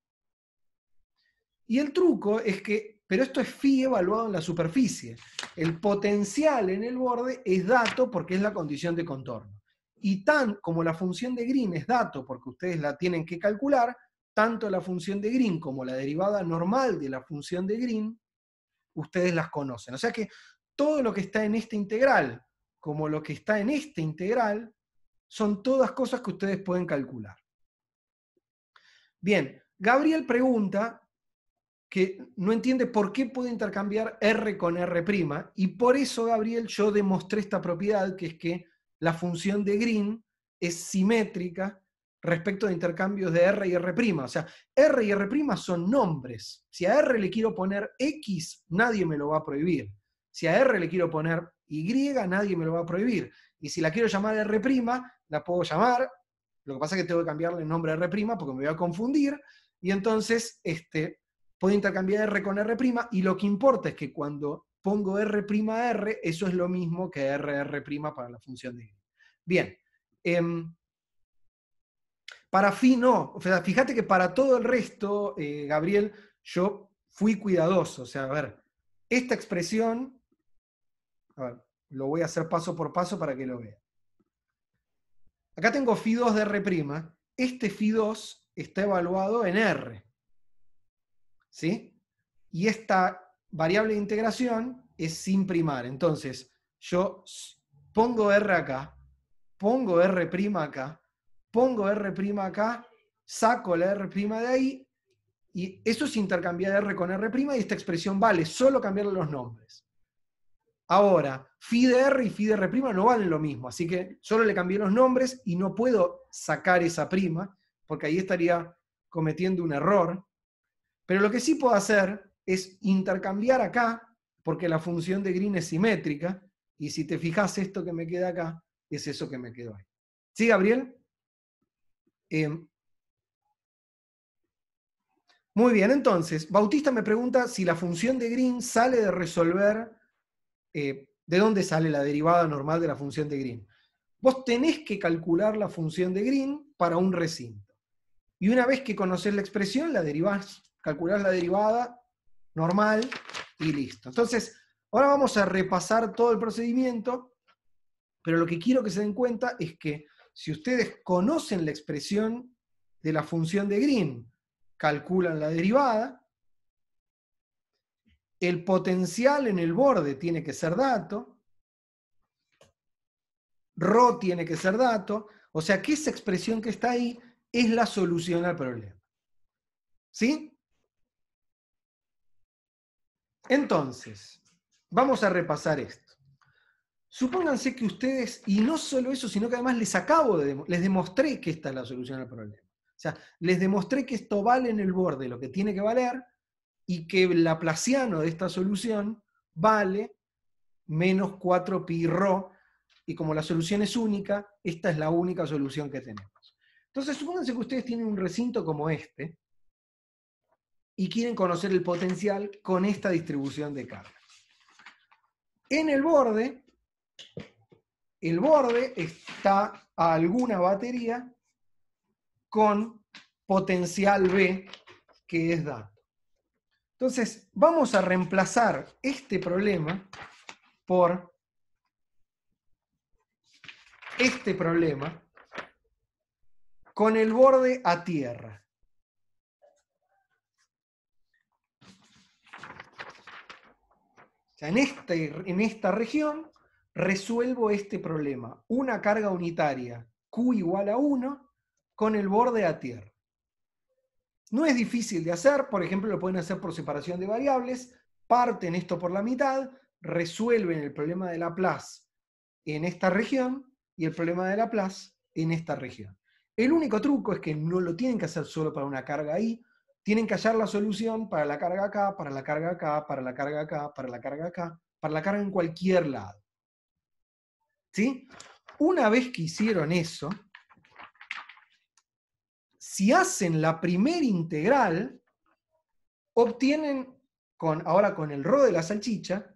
Y el truco es que, pero esto es phi evaluado en la superficie. El potencial en el borde es dato porque es la condición de contorno. Y tan como la función de Green es dato porque ustedes la tienen que calcular, tanto la función de Green como la derivada normal de la función de Green, ustedes las conocen. O sea que todo lo que está en esta integral, como lo que está en esta integral, son todas cosas que ustedes pueden calcular. Bien, Gabriel pregunta que no entiende por qué puedo intercambiar R con R', y por eso, Gabriel, yo demostré esta propiedad, que es que la función de Green es simétrica respecto de intercambios de R y R'. O sea, R y R' son nombres. Si a R le quiero poner X, nadie me lo va a prohibir. Si a R le quiero poner Y, nadie me lo va a prohibir. Y si la quiero llamar R', la puedo llamar. Lo que pasa es que tengo que cambiarle el nombre a R' porque me voy a confundir. Y entonces, puedo intercambiar R con R', y lo que importa es que cuando pongo R' a R, eso es lo mismo que R' para la función de Green. Bien. Para phi no. O sea, fíjate que para todo el resto, Gabriel, yo fui cuidadoso. O sea, a ver, esta expresión, a ver, lo voy a hacer paso por paso para que lo vean. Acá tengo phi2 de R'. Este phi2 está evaluado en R. ¿Sí? Y esta variable de integración es sin primar. Entonces, yo pongo R acá, pongo R' acá, pongo R' acá, saco la R' de ahí, y eso es intercambiar R con R', y esta expresión vale solo cambiarle los nombres. Ahora, phi de R y phi de R' no valen lo mismo, así que solo le cambié los nombres y no puedo sacar esa prima, porque ahí estaría cometiendo un error. Pero lo que sí puedo hacer es intercambiar acá, porque la función de Green es simétrica, Y si te fijas, esto que me queda acá es eso que me quedó ahí. ¿Sí, Gabriel? Muy bien, entonces, Bautista me pregunta si la función de Green sale de resolver, ¿de dónde sale la derivada normal de la función de Green? Vos tenés que calcular la función de Green para un recinto. Y una vez que conocés la expresión, la derivás, calculás la derivada normal y listo. Entonces, ahora vamos a repasar todo el procedimiento, pero lo que quiero que se den cuenta es que si ustedes conocen la expresión de la función de Green, calculan la derivada, el potencial en el borde tiene que ser dato, ρ tiene que ser dato, o sea que esa expresión que está ahí es la solución al problema. ¿Sí? Entonces, vamos a repasar esto. Supónganse que ustedes, y no solo eso, sino que además les demostré que esta es la solución al problema. O sea, les demostré que esto vale en el borde lo que tiene que valer y que el laplaciano de esta solución vale menos 4pi ρ, y como la solución es única, esta es la única solución que tenemos. Entonces, supónganse que ustedes tienen un recinto como este, y quieren conocer el potencial con esta distribución de carga. En el borde está a alguna batería con potencial B, que es dato. Entonces, vamos a reemplazar este problema por este problema con el borde a tierra. O sea, en esta región resuelvo este problema. Una carga unitaria Q igual a 1 con el borde a tierra. No es difícil de hacer, por ejemplo, lo pueden hacer por separación de variables, parten esto por la mitad, resuelven el problema de Laplace en esta región y el problema de Laplace en esta región. El único truco es que no lo tienen que hacer solo para una carga ahí, tienen que hallar la solución para la carga acá, para la carga acá, para la carga acá, para la carga acá, para la carga en cualquier lado. ¿Sí? Una vez que hicieron eso, si hacen la primera integral, obtienen, ahora con el ρ de la salchicha,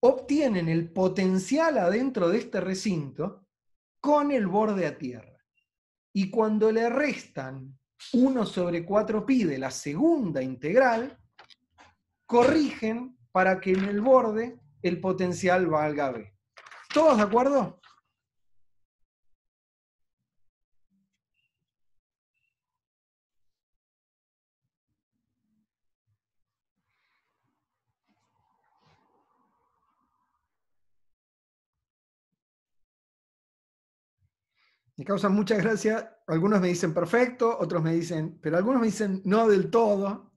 obtienen el potencial adentro de este recinto con el borde a tierra. Y cuando le restan 1 sobre 4pi de la segunda integral, corrigen para que en el borde el potencial valga B. ¿Todos de acuerdo? Me causa mucha gracia. Algunos me dicen perfecto, otros me dicen, pero algunos me dicen no del todo.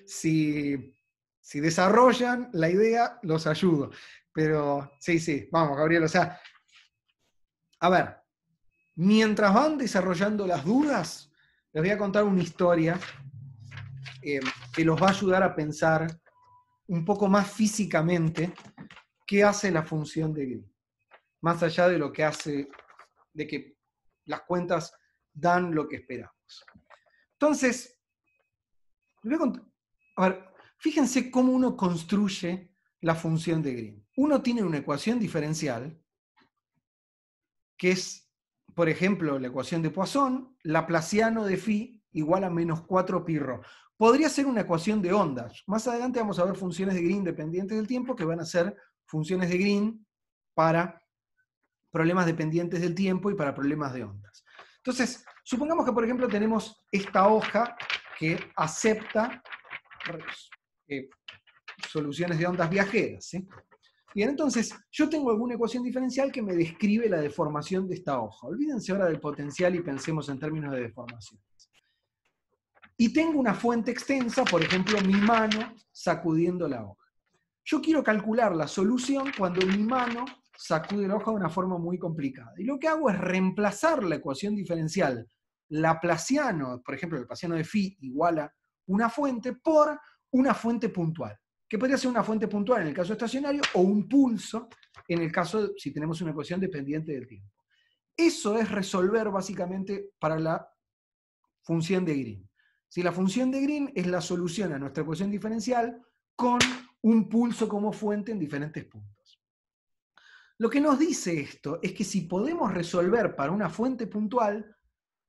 Si desarrollan la idea, los ayudo. Pero sí, vamos, Gabriel. O sea, a ver, mientras van desarrollando las dudas, les voy a contar una historia que los va a ayudar a pensar un poco más físicamente qué hace la función de Green. Más allá de lo que hace, de que las cuentas dan lo que esperamos. Entonces, a ver, fíjense cómo uno construye la función de Green. Uno tiene una ecuación diferencial, que es, por ejemplo, la ecuación de Poisson, laplaciano de phi igual a menos 4pi ρ. Podría ser una ecuación de ondas. Más adelante vamos a ver funciones de Green dependientes del tiempo, que van a ser funciones de Green para problemas dependientes del tiempo y para problemas de ondas. Entonces, supongamos que, por ejemplo, tenemos esta hoja que acepta soluciones de ondas viajeras, ¿sí? Bien, entonces, yo tengo alguna ecuación diferencial que me describe la deformación de esta hoja. Olvídense ahora del potencial y pensemos en términos de deformaciones. Y tengo una fuente extensa, por ejemplo, mi mano sacudiendo la hoja. Yo quiero calcular la solución cuando mi mano sacude la hoja de una forma muy complicada. Y lo que hago es reemplazar la ecuación diferencial laplaciano, por ejemplo, el laplaciano de phi igual a una fuente por una fuente puntual. que podría ser una fuente puntual en el caso estacionario o un pulso en el caso si tenemos una ecuación dependiente del tiempo. Eso es resolver básicamente para la función de Green. Si la función de Green es la solución a nuestra ecuación diferencial con un pulso como fuente en diferentes puntos. Lo que nos dice esto es que si podemos resolver para una fuente puntual,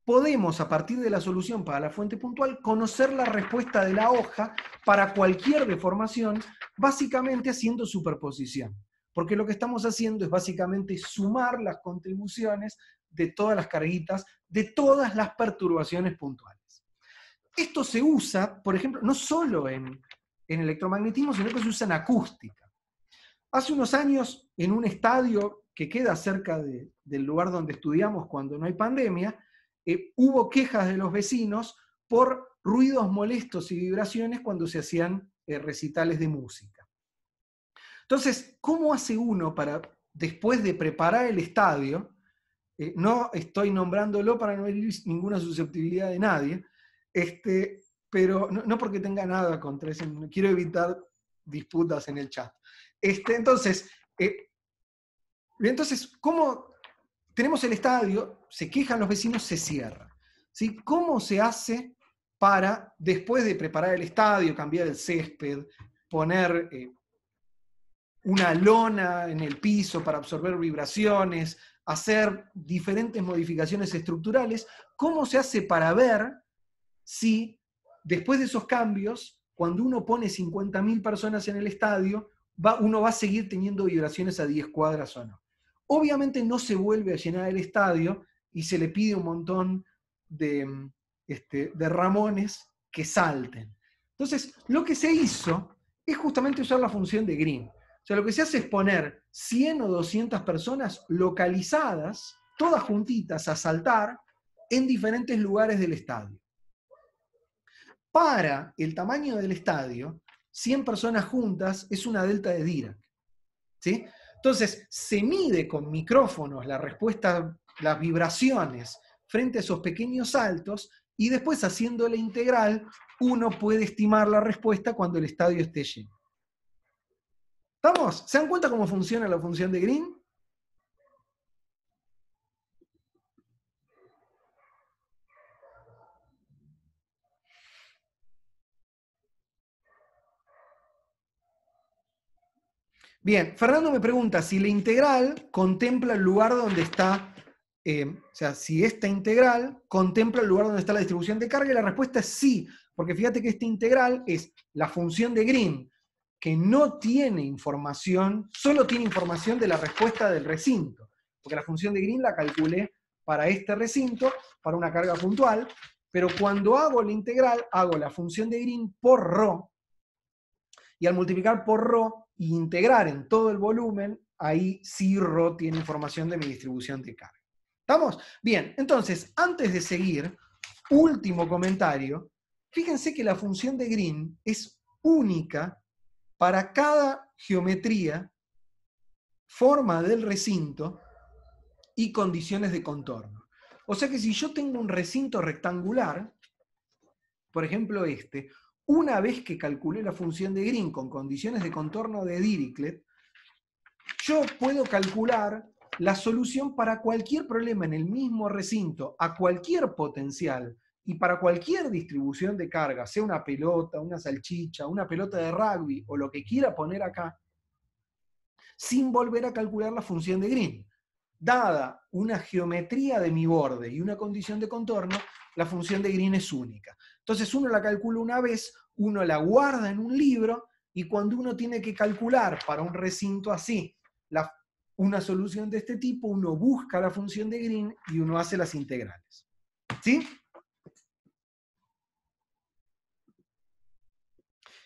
podemos, a partir de la solución para la fuente puntual, conocer la respuesta de la hoja para cualquier deformación, básicamente haciendo superposición. Porque lo que estamos haciendo es básicamente sumar las contribuciones de todas las carguitas, de todas las perturbaciones puntuales. Esto se usa, por ejemplo, no solo en electromagnetismo, sino que se usa en acústica. Hace unos años, en un estadio que queda cerca del lugar donde estudiamos cuando no hay pandemia, hubo quejas de los vecinos por ruidos molestos y vibraciones cuando se hacían recitales de música. Entonces, ¿cómo hace uno para, después de preparar el estadio, no estoy nombrándolo para no herir ninguna susceptibilidad de nadie, pero no porque tenga nada contra ese, quiero evitar disputas en el chat. Entonces, ¿cómo tenemos el estadio? Se quejan los vecinos, se cierra. ¿Sí? ¿Cómo se hace para, después de preparar el estadio, cambiar el césped, poner una lona en el piso para absorber vibraciones, hacer diferentes modificaciones estructurales? ¿Cómo se hace para ver si después de esos cambios, cuando uno pone 50.000 personas en el estadio, uno va a seguir teniendo vibraciones a 10 cuadras o no? Obviamente no se vuelve a llenar el estadio y se le pide un montón de ramones que salten. Entonces, lo que se hizo es justamente usar la función de Green. O sea, lo que se hace es poner 100 o 200 personas localizadas, todas juntitas, a saltar en diferentes lugares del estadio. Para el tamaño del estadio, 100 personas juntas es una delta de Dirac. ¿Sí? Entonces, se mide con micrófonos la respuesta, las vibraciones frente a esos pequeños saltos, y después, haciendo la integral, uno puede estimar la respuesta cuando el estadio esté lleno. ¿Estamos? ¿Se dan cuenta cómo funciona la función de Green? Bien, Fernando me pregunta si la integral contempla el lugar donde está, o sea, si esta integral contempla el lugar donde está la distribución de carga, y la respuesta es sí, porque fíjate que esta integral es la función de Green, que no tiene información, solo tiene información de la respuesta del recinto, porque la función de Green la calculé para este recinto, para una carga puntual, pero cuando hago la integral, hago la función de Green por ρ, y al multiplicar por ρ e integrar en todo el volumen, ahí sí ρ tiene información de mi distribución de carga. ¿Estamos? Bien, entonces, antes de seguir, último comentario, fíjense que la función de Green es única para cada geometría, forma del recinto y condiciones de contorno. O sea que si yo tengo un recinto rectangular, por ejemplo una vez que calculé la función de Green con condiciones de contorno de Dirichlet, yo puedo calcular la solución para cualquier problema en el mismo recinto, a cualquier potencial y para cualquier distribución de carga, sea una pelota, una salchicha, una pelota de rugby o lo que quiera poner acá, sin volver a calcular la función de Green. Dada una geometría de mi borde y una condición de contorno, la función de Green es única. Entonces uno la calcula una vez, uno la guarda en un libro, y cuando uno tiene que calcular para un recinto así una solución de este tipo, uno busca la función de Green y uno hace las integrales. ¿Sí?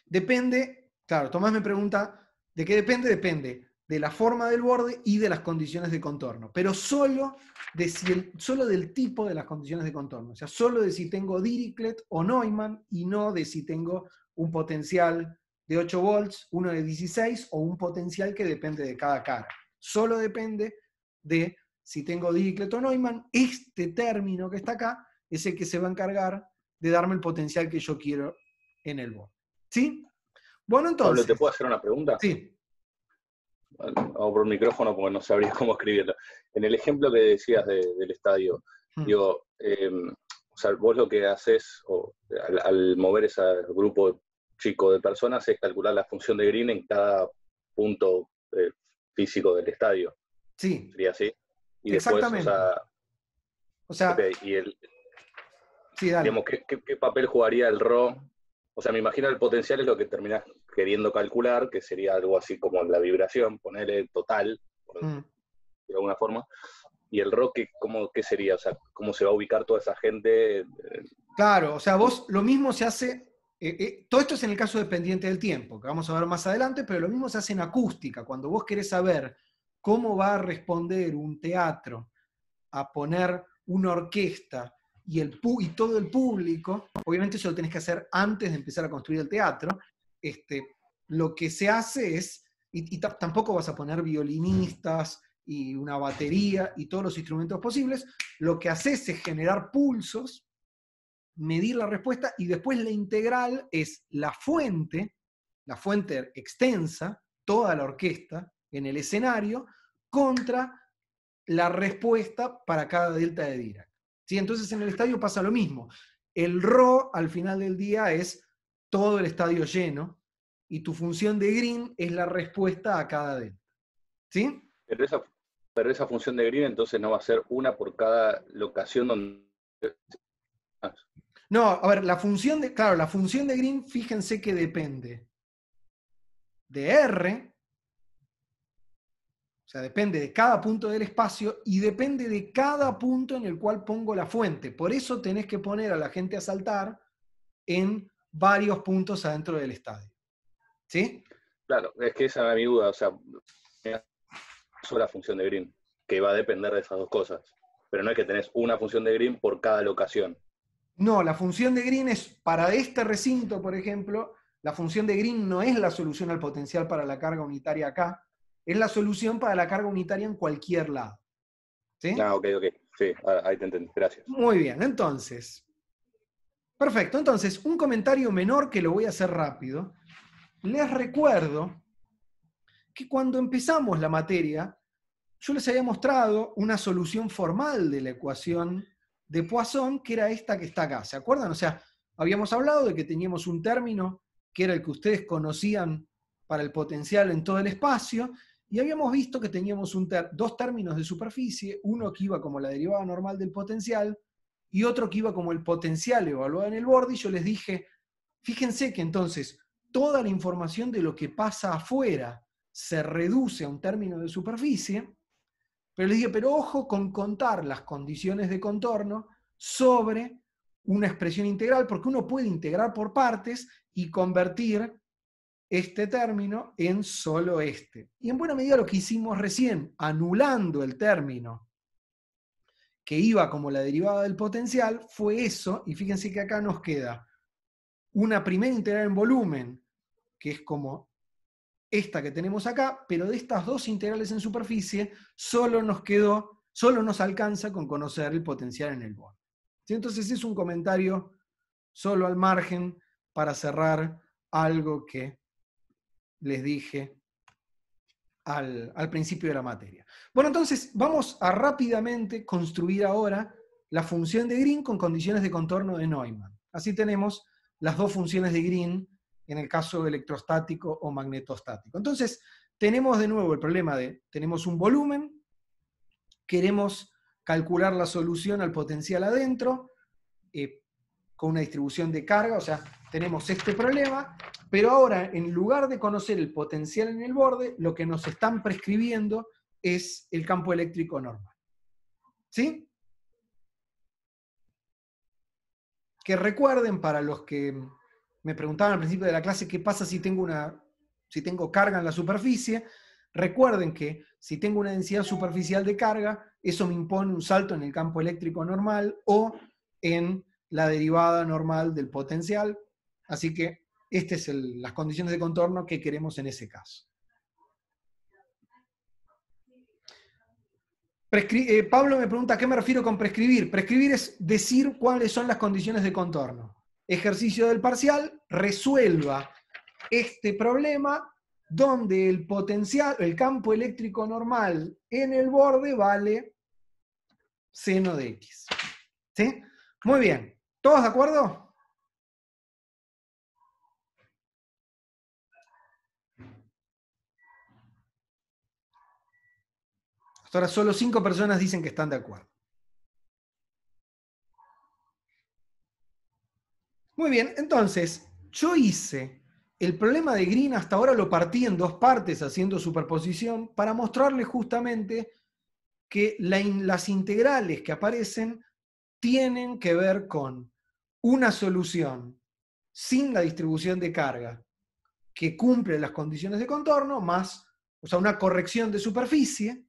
Depende, claro, Tomás me pregunta, ¿de qué depende? Depende de la forma del borde y de las condiciones de contorno, pero solo del tipo de las condiciones de contorno, o sea, solo de si tengo Dirichlet o Neumann, y no de si tengo un potencial de 8 volts, uno de 16, o un potencial que depende de cada cara. Solo depende de si tengo Dirichlet o Neumann. Este término que está acá es el que se va a encargar de darme el potencial que yo quiero en el borde. ¿Sí? Bueno, Pablo, entonces. ¿te puedo hacer una pregunta? Sí. Hago por el micrófono porque no sabría cómo escribirlo. En el ejemplo que decías del estadio, digo, o sea, vos lo que haces al mover ese grupo chico de personas es calcular la función de green en cada punto físico del estadio. Sí. ¿Sería así? Y Exactamente. después, o sea okay, y sí, dale. digamos, ¿qué papel jugaría el RO? O sea, me imagino el potencial es lo que terminás queriendo calcular, que sería algo así como la vibración, ponerle total, de alguna forma. ¿Y el RO qué sería? O sea, ¿cómo se va a ubicar toda esa gente? Claro, o sea, vos lo mismo se hace, todo esto es en el caso dependiente del tiempo, que vamos a ver más adelante, pero lo mismo se hace en acústica. Cuando vos querés saber cómo va a responder un teatro a poner una orquesta y todo el público, obviamente eso lo tenés que hacer antes de empezar a construir el teatro, lo que se hace es, y tampoco vas a poner violinistas y una batería y todos los instrumentos posibles, lo que haces es generar pulsos, medir la respuesta, y después la integral es la fuente extensa, toda la orquesta en el escenario, contra la respuesta para cada delta de Dirac. ¿Sí? Entonces en el estadio pasa lo mismo. El Rho al final del día es todo el estadio lleno, y tu función de green es la respuesta a cada delta. ¿Sí? Pero esa función de green entonces no va a ser una por cada locación donde... No, a ver, la función de green, fíjense que depende de R, o sea, depende de cada punto del espacio y depende de cada punto en el cual pongo la fuente. Por eso tenés que poner a la gente a saltar en varios puntos adentro del estadio. ¿Sí? Claro, es que esa es mi duda, o sea, sola función de green, que va a depender de esas dos cosas. Pero no es que tenés una función de green por cada locación. No, la función de green es, para este recinto, por ejemplo, la función de green no es la solución al potencial para la carga unitaria acá, es la solución para la carga unitaria en cualquier lado. ¿Sí? Ah, ok. Sí, ahí te entendí. Gracias. Muy bien, entonces. Perfecto, entonces, un comentario menor que lo voy a hacer rápido. Les recuerdo que cuando empezamos la materia, yo les había mostrado una solución formal de la ecuación de Poisson, que era esta que está acá. ¿Se acuerdan? O sea, habíamos hablado de que teníamos un término que era el que ustedes conocían para el potencial en todo el espacio, y habíamos visto que teníamos dos términos de superficie, uno que iba como la derivada normal del potencial y otro que iba como el potencial evaluado en el borde, y yo les dije, fíjense que entonces toda la información de lo que pasa afuera se reduce a un término de superficie, pero les dije, pero ojo con contar las condiciones de contorno sobre una expresión integral, porque uno puede integrar por partes y convertir este término en solo este. Y en buena medida lo que hicimos recién, anulando el término que iba como la derivada del potencial, fue eso, y fíjense que acá nos queda una primera integral en volumen, que es como esta que tenemos acá, pero de estas dos integrales en superficie, solo nos alcanza con conocer el potencial en el borde. ¿Sí? Entonces es un comentario solo al margen para cerrar algo que les dije al principio de la materia. Bueno, entonces vamos a rápidamente construir ahora la función de Green con condiciones de contorno de Neumann. Así tenemos las dos funciones de Green en el caso electrostático o magnetostático. Entonces, tenemos de nuevo el problema de, tenemos un volumen, queremos calcular la solución al potencial adentro, con una distribución de carga, o sea, tenemos este problema, pero ahora, en lugar de conocer el potencial en el borde, lo que nos están prescribiendo es el campo eléctrico normal. ¿Sí? Que recuerden, para los que me preguntaban al principio de la clase, ¿qué pasa si tengo carga en la superficie? Recuerden que si tengo una densidad superficial de carga, eso me impone un salto en el campo eléctrico normal o en la derivada normal del potencial. Así que estas son las condiciones de contorno que queremos en ese caso. Pablo me pregunta, ¿a qué me refiero con prescribir? Prescribir es decir cuáles son las condiciones de contorno. Ejercicio del parcial, resuelva este problema donde el potencial, el campo eléctrico normal en el borde vale seno de X. ¿Sí? Muy bien. ¿Todos de acuerdo? Hasta ahora solo 5 personas dicen que están de acuerdo. Muy bien, entonces, yo hice el problema de Green, hasta ahora lo partí en 2 partes haciendo superposición para mostrarles justamente que las integrales que aparecen tienen que ver con una solución sin la distribución de carga que cumple las condiciones de contorno, más, o sea, una corrección de superficie,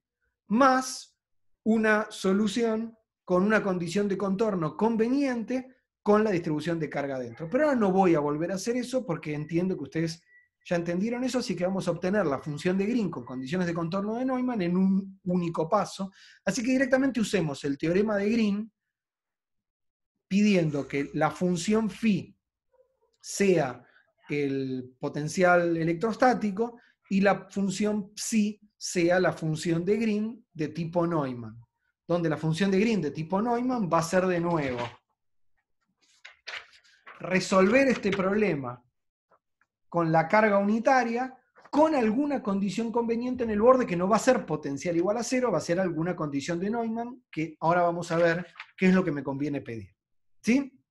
más una solución con una condición de contorno conveniente con la distribución de carga adentro. Pero ahora no voy a volver a hacer eso porque entiendo que ustedes ya entendieron eso, así que vamos a obtener la función de Green con condiciones de contorno de Neumann en un único paso. Así que directamente usemos el teorema de Green pidiendo que la función phi sea el potencial electrostático y la función psi sea la función de Green de tipo Neumann, donde la función de Green de tipo Neumann va a ser de nuevo resolver este problema con la carga unitaria con alguna condición conveniente en el borde que no va a ser potencial igual a 0, va a ser alguna condición de Neumann, que ahora vamos a ver qué es lo que me conviene pedir. ¿Sí?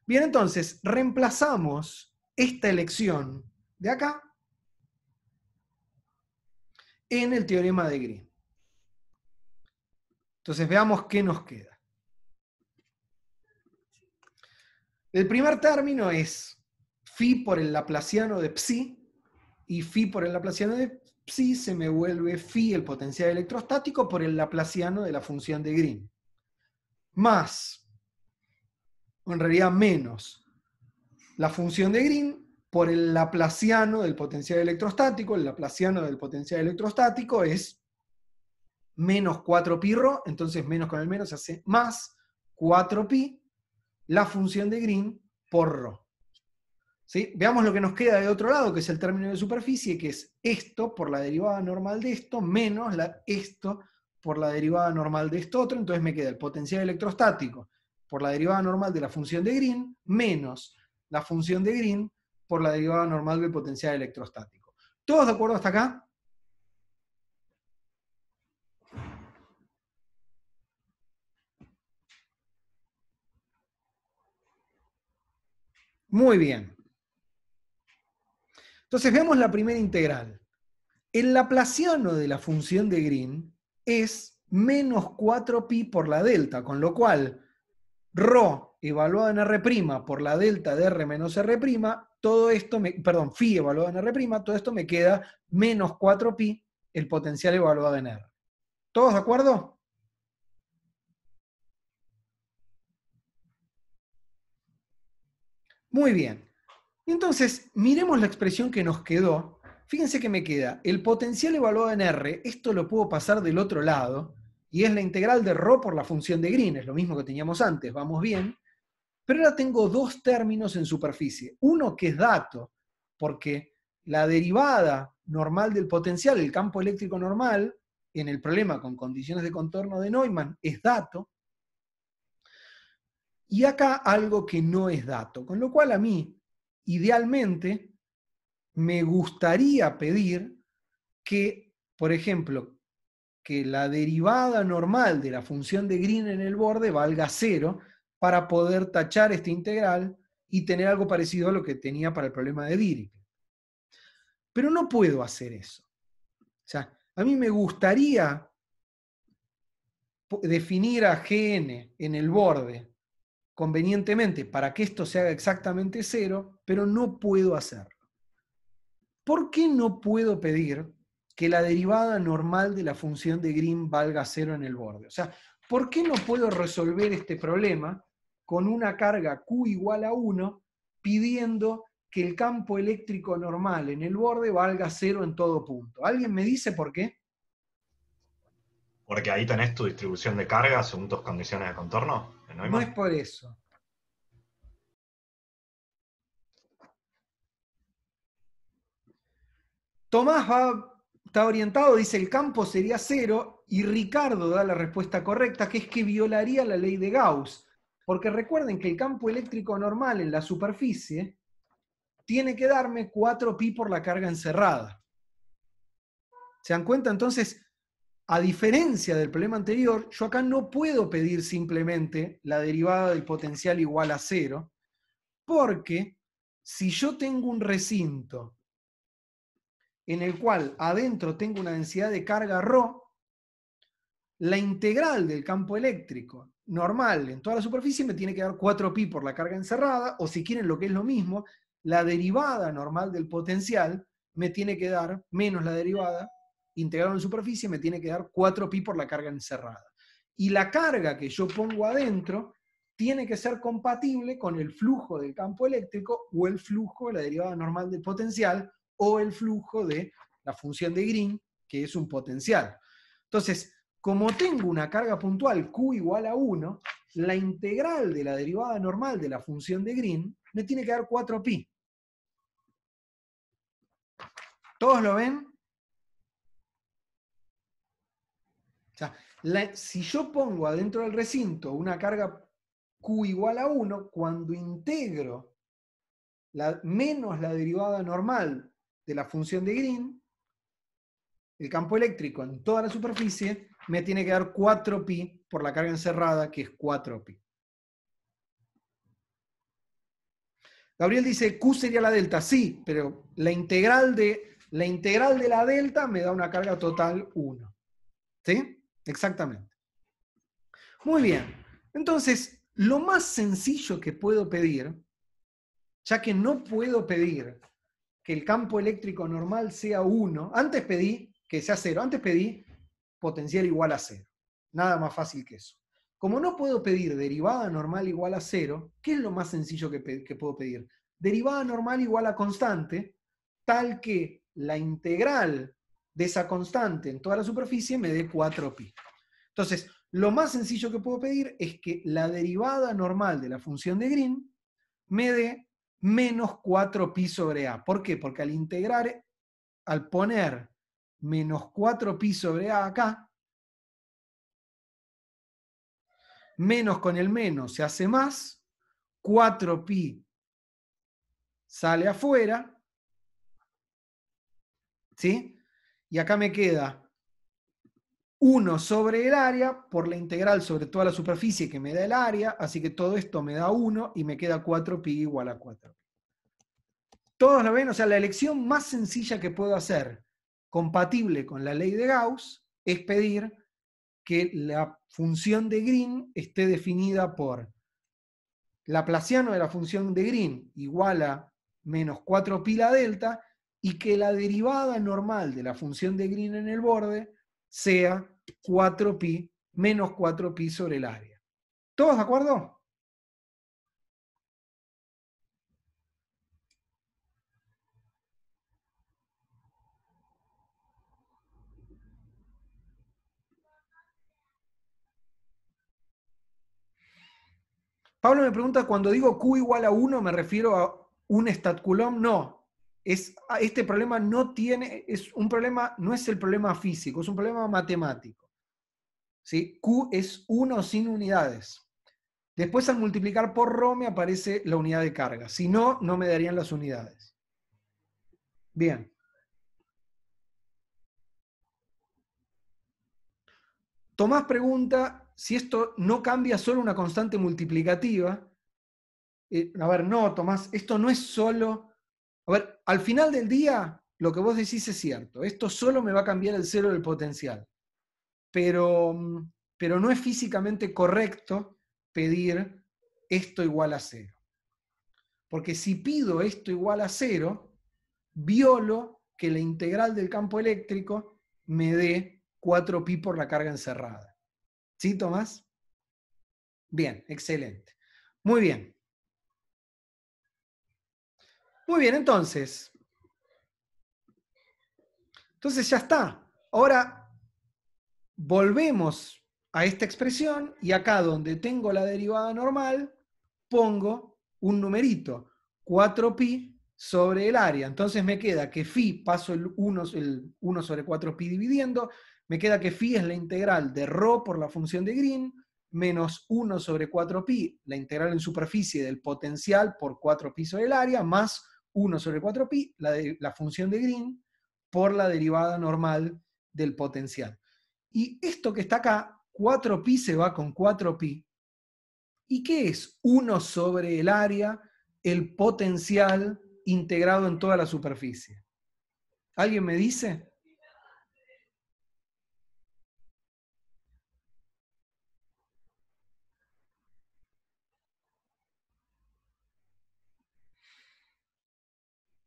Bien, entonces, reemplazamos esta elección de acá en el teorema de Green. Entonces, veamos qué nos queda. El primer término es phi por el laplaciano de psi, y phi por el laplaciano de psi se me vuelve phi, el potencial electrostático, por el laplaciano de la función de Green. Más, o en realidad menos, la función de Green por el laplaciano del potencial electrostático. El laplaciano del potencial electrostático es menos 4pi rho, entonces menos con el menos se hace más 4pi, la función de Green por rho. ¿Sí? Veamos lo que nos queda de otro lado, que es el término de superficie, que es esto por la derivada normal de esto, menos esto por la derivada normal de esto otro. Entonces me queda el potencial electrostático por la derivada normal de la función de Green, menos la función de Green por la derivada normal del potencial electrostático. ¿Todos de acuerdo hasta acá? Muy bien. Entonces veamos la primera integral. El laplaciano de la función de Green es menos 4pi por la delta, con lo cual rho evaluado en R' por la delta de R menos R', todo esto, phi evaluado en R', todo esto me queda menos 4pi el potencial evaluado en R. ¿Todos de acuerdo? Muy bien. Entonces, miremos la expresión que nos quedó. Fíjense que me queda el potencial evaluado en R, esto lo puedo pasar del otro lado, y es la integral de rho por la función de Green, es lo mismo que teníamos antes, vamos bien. Pero ahora tengo 2 términos en superficie. Uno que es dato, porque la derivada normal del potencial, el campo eléctrico normal, en el problema con condiciones de contorno de Neumann, es dato. Y acá algo que no es dato, con lo cual a mí, idealmente, me gustaría pedir que, por ejemplo, que la derivada normal de la función de Green en el borde valga 0 para poder tachar esta integral y tener algo parecido a lo que tenía para el problema de Dirichlet. Pero no puedo hacer eso. O sea, a mí me gustaría definir a Gn en el borde convenientemente para que esto se haga exactamente 0, pero no puedo hacerlo. ¿Por qué no puedo pedir que la derivada normal de la función de Green valga 0 en el borde? O sea, ¿por qué no puedo resolver este problema con una carga Q igual a 1 pidiendo que el campo eléctrico normal en el borde valga 0 en todo punto? ¿Alguien me dice por qué? Porque ahí tenés tu distribución de carga según tus condiciones de contorno. No es por eso. Tomás está orientado, dice el campo sería 0, y Ricardo da la respuesta correcta, que es que violaría la ley de Gauss. Porque recuerden que el campo eléctrico normal en la superficie tiene que darme 4pi por la carga encerrada. ¿Se dan cuenta? Entonces, a diferencia del problema anterior, yo acá no puedo pedir simplemente la derivada del potencial igual a 0, porque si yo tengo un recinto en el cual adentro tengo una densidad de carga ρ, la integral del campo eléctrico normal en toda la superficie me tiene que dar 4pi por la carga encerrada, o si quieren lo que es lo mismo, la derivada normal del potencial me tiene que dar, menos la derivada integral en superficie, me tiene que dar 4pi por la carga encerrada. Y la carga que yo pongo adentro tiene que ser compatible con el flujo del campo eléctrico o el flujo de la derivada normal del potencial o el flujo de la función de Green, que es un potencial. Entonces, como tengo una carga puntual Q igual a 1, la integral de la derivada normal de la función de Green me tiene que dar 4pi. ¿Todos lo ven? O sea, si yo pongo adentro del recinto una carga Q igual a 1, cuando integro menos la derivada normal de la función de Green, el campo eléctrico en toda la superficie me tiene que dar 4pi por la carga encerrada, que es 4pi. Gabriel dice, Q sería la delta. Sí, pero la integral de la delta me da una carga total 1. ¿Sí? Exactamente. Muy bien. Entonces, lo más sencillo que puedo pedir, ya que no puedo pedir que el campo eléctrico normal sea 1, antes pedí que sea 0, antes pedí potencial igual a 0. Nada más fácil que eso. Como no puedo pedir derivada normal igual a 0, ¿qué es lo más sencillo que puedo pedir? Derivada normal igual a constante, tal que la integral de esa constante en toda la superficie me dé 4pi. Entonces, lo más sencillo que puedo pedir es que la derivada normal de la función de Green me dé menos 4pi sobre a. ¿Por qué? Porque al integrar, al poner menos 4pi sobre a acá, menos con el menos se hace más, 4pi sale afuera, ¿sí? Y acá me queda 1 sobre el área por la integral sobre toda la superficie que me da el área, así que todo esto me da 1 y me queda 4pi igual a 4pi. ¿Todos lo ven? O sea, la elección más sencilla que puedo hacer, compatible con la ley de Gauss, es pedir que la función de Green esté definida por laplaciano de la función de Green igual a menos 4pi la delta, y que la derivada normal de la función de Green en el borde sea 4pi menos 4pi sobre el área. ¿Todos de acuerdo? Pablo me pregunta, cuando digo Q igual a 1, ¿me refiero a un statcoulomb? No. Este problema no es el problema físico, es un problema matemático. ¿Sí? Q es 1 sin unidades. Después, al multiplicar por ρ me aparece la unidad de carga. Si no, no me darían las unidades. Bien. Tomás pregunta si esto no cambia solo una constante multiplicativa. A ver, no, Tomás, esto no es solo... A ver, al final del día, lo que vos decís es cierto. Esto solo me va a cambiar el cero del potencial. Pero no es físicamente correcto pedir esto igual a 0. Porque si pido esto igual a 0, violo que la integral del campo eléctrico me dé 4pi por la carga encerrada. ¿Sí, Tomás? Bien, excelente. Muy bien. Muy bien, entonces ya está. Ahora volvemos a esta expresión y acá donde tengo la derivada normal, pongo un numerito, 4pi sobre el área. Entonces me queda que phi, paso el 1 sobre 4 pi dividiendo, me queda que phi es la integral de ρ por la función de Green, menos 1 sobre 4 pi, la integral en superficie del potencial por 4 pi sobre el área, más 1 sobre 4 pi, la función de Green, por la derivada normal del potencial. Y esto que está acá, 4 pi se va con 4 pi. ¿Y qué es 1 sobre el área, el potencial integrado en toda la superficie? ¿Alguien me dice?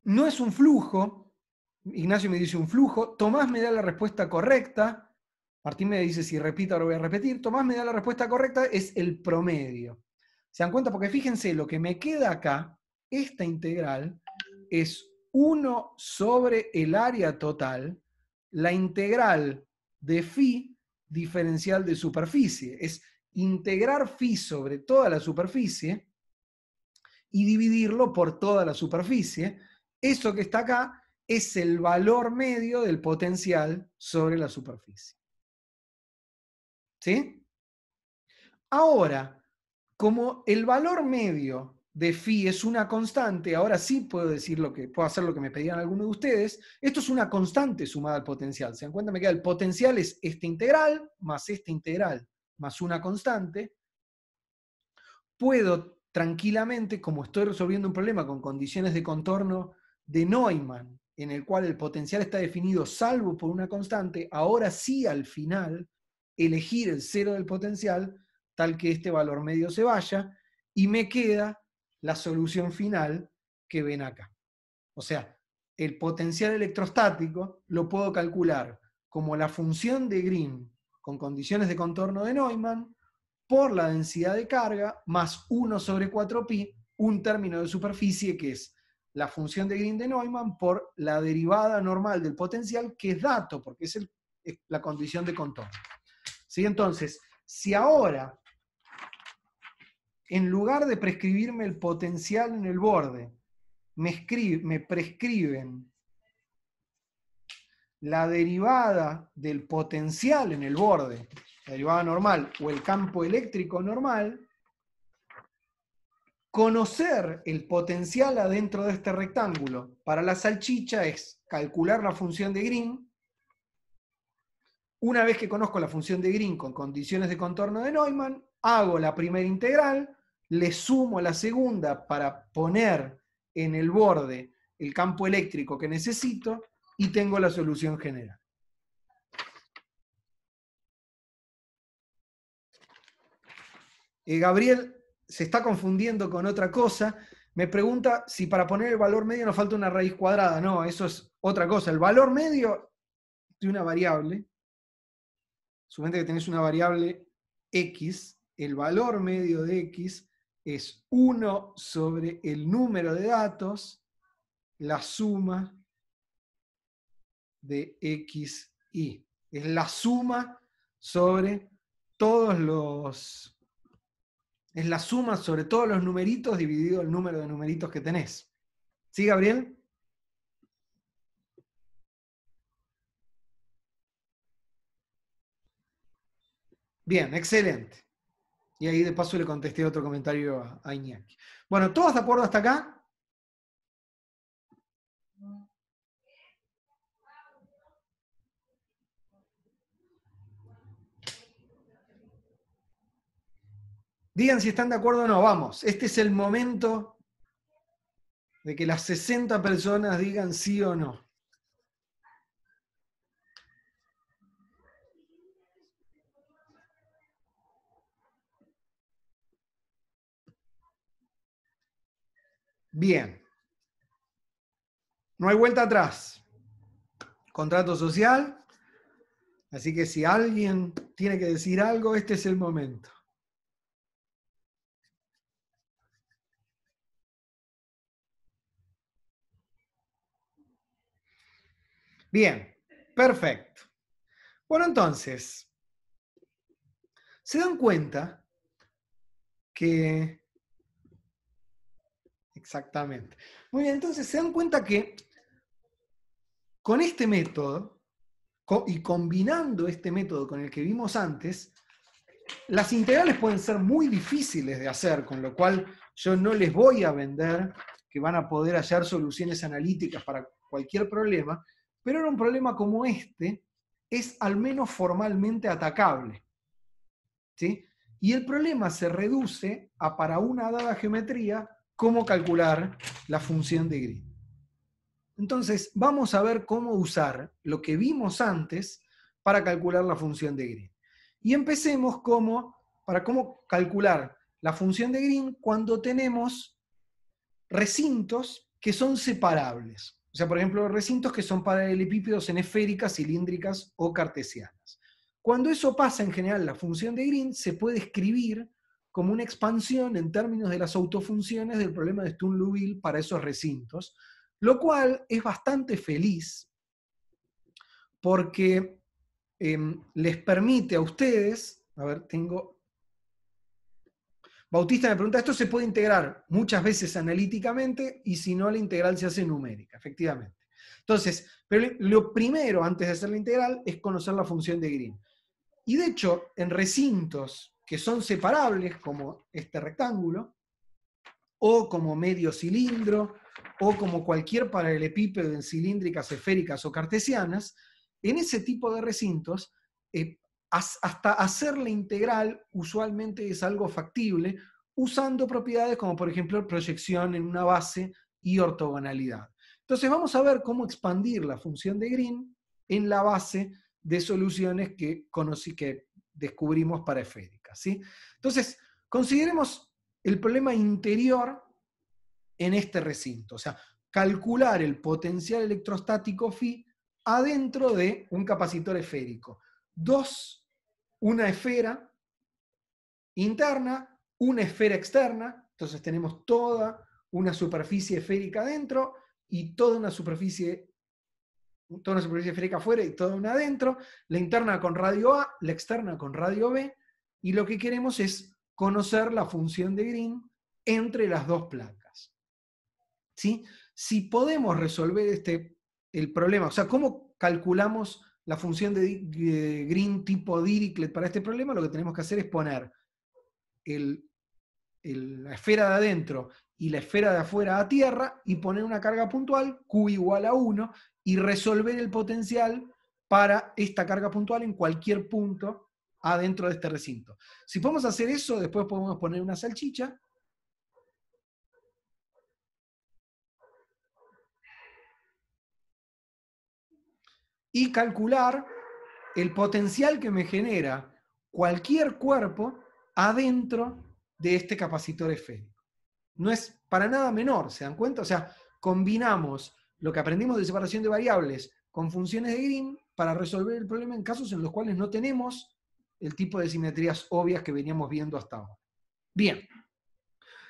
No es un flujo. Ignacio me dice un flujo. Tomás me da la respuesta correcta. Martín me dice si repito, ahora voy a repetir. Tomás me da la respuesta correcta, es el promedio. ¿Se dan cuenta? Porque fíjense, lo que me queda acá, esta integral, es 1 sobre el área total, la integral de phi diferencial de superficie. Es integrar phi sobre toda la superficie y dividirlo por toda la superficie. Eso que está acá es el valor medio del potencial sobre la superficie. ¿Sí? Ahora, como el valor medio de phi es una constante, ahora sí puedo hacer lo que me pedían algunos de ustedes. Esto es una constante sumada al potencial. ¿Se dan cuenta? Me queda el potencial es esta integral, más una constante. Puedo tranquilamente, como estoy resolviendo un problema con condiciones de contorno de Neumann, en el cual el potencial está definido salvo por una constante, ahora sí al final elegir el cero del potencial, tal que este valor medio se vaya, y me queda la solución final que ven acá. O sea, el potencial electrostático lo puedo calcular como la función de Green con condiciones de contorno de Neumann por la densidad de carga más 1 sobre 4pi, un término de superficie que es la función de Green de Neumann por la derivada normal del potencial, que es dato, porque es la condición de contorno. ¿Sí? Entonces, si ahora, en lugar de prescribirme el potencial en el borde, me prescriben la derivada del potencial en el borde, la derivada normal, o el campo eléctrico normal, conocer el potencial adentro de este rectángulo para la salchicha es calcular la función de Green. Una vez que conozco la función de Green con condiciones de contorno de Neumann, hago la primera integral, le sumo la segunda para poner en el borde el campo eléctrico que necesito y tengo la solución general. Gabriel se está confundiendo con otra cosa. Me pregunta si para poner el valor medio nos falta una raíz cuadrada. No, eso es otra cosa. El valor medio de una variable, suponete que tenés una variable x, el valor medio de x es 1 sobre el número de datos, la suma de x, y. Es la suma sobre todos los... Es la suma sobre todos los numeritos dividido el número de numeritos que tenés. ¿Sí, Gabriel? Bien, excelente. Y ahí de paso le contesté otro comentario a Iñaki. Bueno, ¿todos de acuerdo hasta acá? Digan si están de acuerdo o no. Vamos, este es el momento de que las 60 personas digan sí o no. Bien. No hay vuelta atrás. Contrato social. Así que si alguien tiene que decir algo, este es el momento. Bien, perfecto. Bueno, entonces, ¿se dan cuenta que... Exactamente. Muy bien, entonces se dan cuenta que con este método, y combinando este método con el que vimos antes, las integrales pueden ser muy difíciles de hacer, con lo cual yo no les voy a vender que van a poder hallar soluciones analíticas para cualquier problema, pero en un problema como este es al menos formalmente atacable, ¿sí? Y el problema se reduce a, para una dada geometría, cómo calcular la función de Green. Entonces, vamos a ver cómo usar lo que vimos antes para calcular la función de Green. Y empecemos para cómo calcular la función de Green cuando tenemos recintos que son separables. O sea, por ejemplo, recintos que son paralelepípedos en esféricas, cilíndricas o cartesianas. Cuando eso pasa, en general, la función de Green se puede escribir como una expansión en términos de las autofunciones del problema de Sturm-Liouville para esos recintos, lo cual es bastante feliz porque les permite a ustedes, a ver, Bautista me pregunta, esto se puede integrar muchas veces analíticamente y si no la integral se hace numérica, efectivamente. Entonces, pero lo primero antes de hacer la integral es conocer la función de Green. Y de hecho, en recintos que son separables, como este rectángulo, o como medio cilindro, o como cualquier paralelepípedo en cilíndricas, esféricas o cartesianas, en ese tipo de recintos, hasta hacer la integral usualmente es algo factible, usando propiedades como por ejemplo proyección en una base y ortogonalidad. Entonces vamos a ver cómo expandir la función de Green en la base de soluciones que descubrimos para esféricas, ¿sí? Entonces, consideremos el problema interior en este recinto, o sea, calcular el potencial electrostático phi adentro de un capacitor esférico. Una esfera interna, una esfera externa, entonces tenemos toda una superficie esférica adentro y toda una superficie esférica afuera y toda una adentro, la interna con radio A, la externa con radio B, y lo que queremos es conocer la función de Green entre las dos placas. ¿Sí? Si podemos resolver el problema, o sea, ¿cómo calculamos la función de Green tipo Dirichlet para este problema? Lo que tenemos que hacer es poner la esfera de adentro y la esfera de afuera a tierra y poner una carga puntual, Q igual a 1, y resolver el potencial para esta carga puntual en cualquier punto adentro de este recinto. Si podemos hacer eso, después podemos poner una salchicha y calcular el potencial que me genera cualquier cuerpo adentro de este capacitor esférico. No es para nada menor, ¿se dan cuenta? O sea, combinamos lo que aprendimos de separación de variables con funciones de Green para resolver el problema en casos en los cuales no tenemos el tipo de simetrías obvias que veníamos viendo hasta ahora. Bien.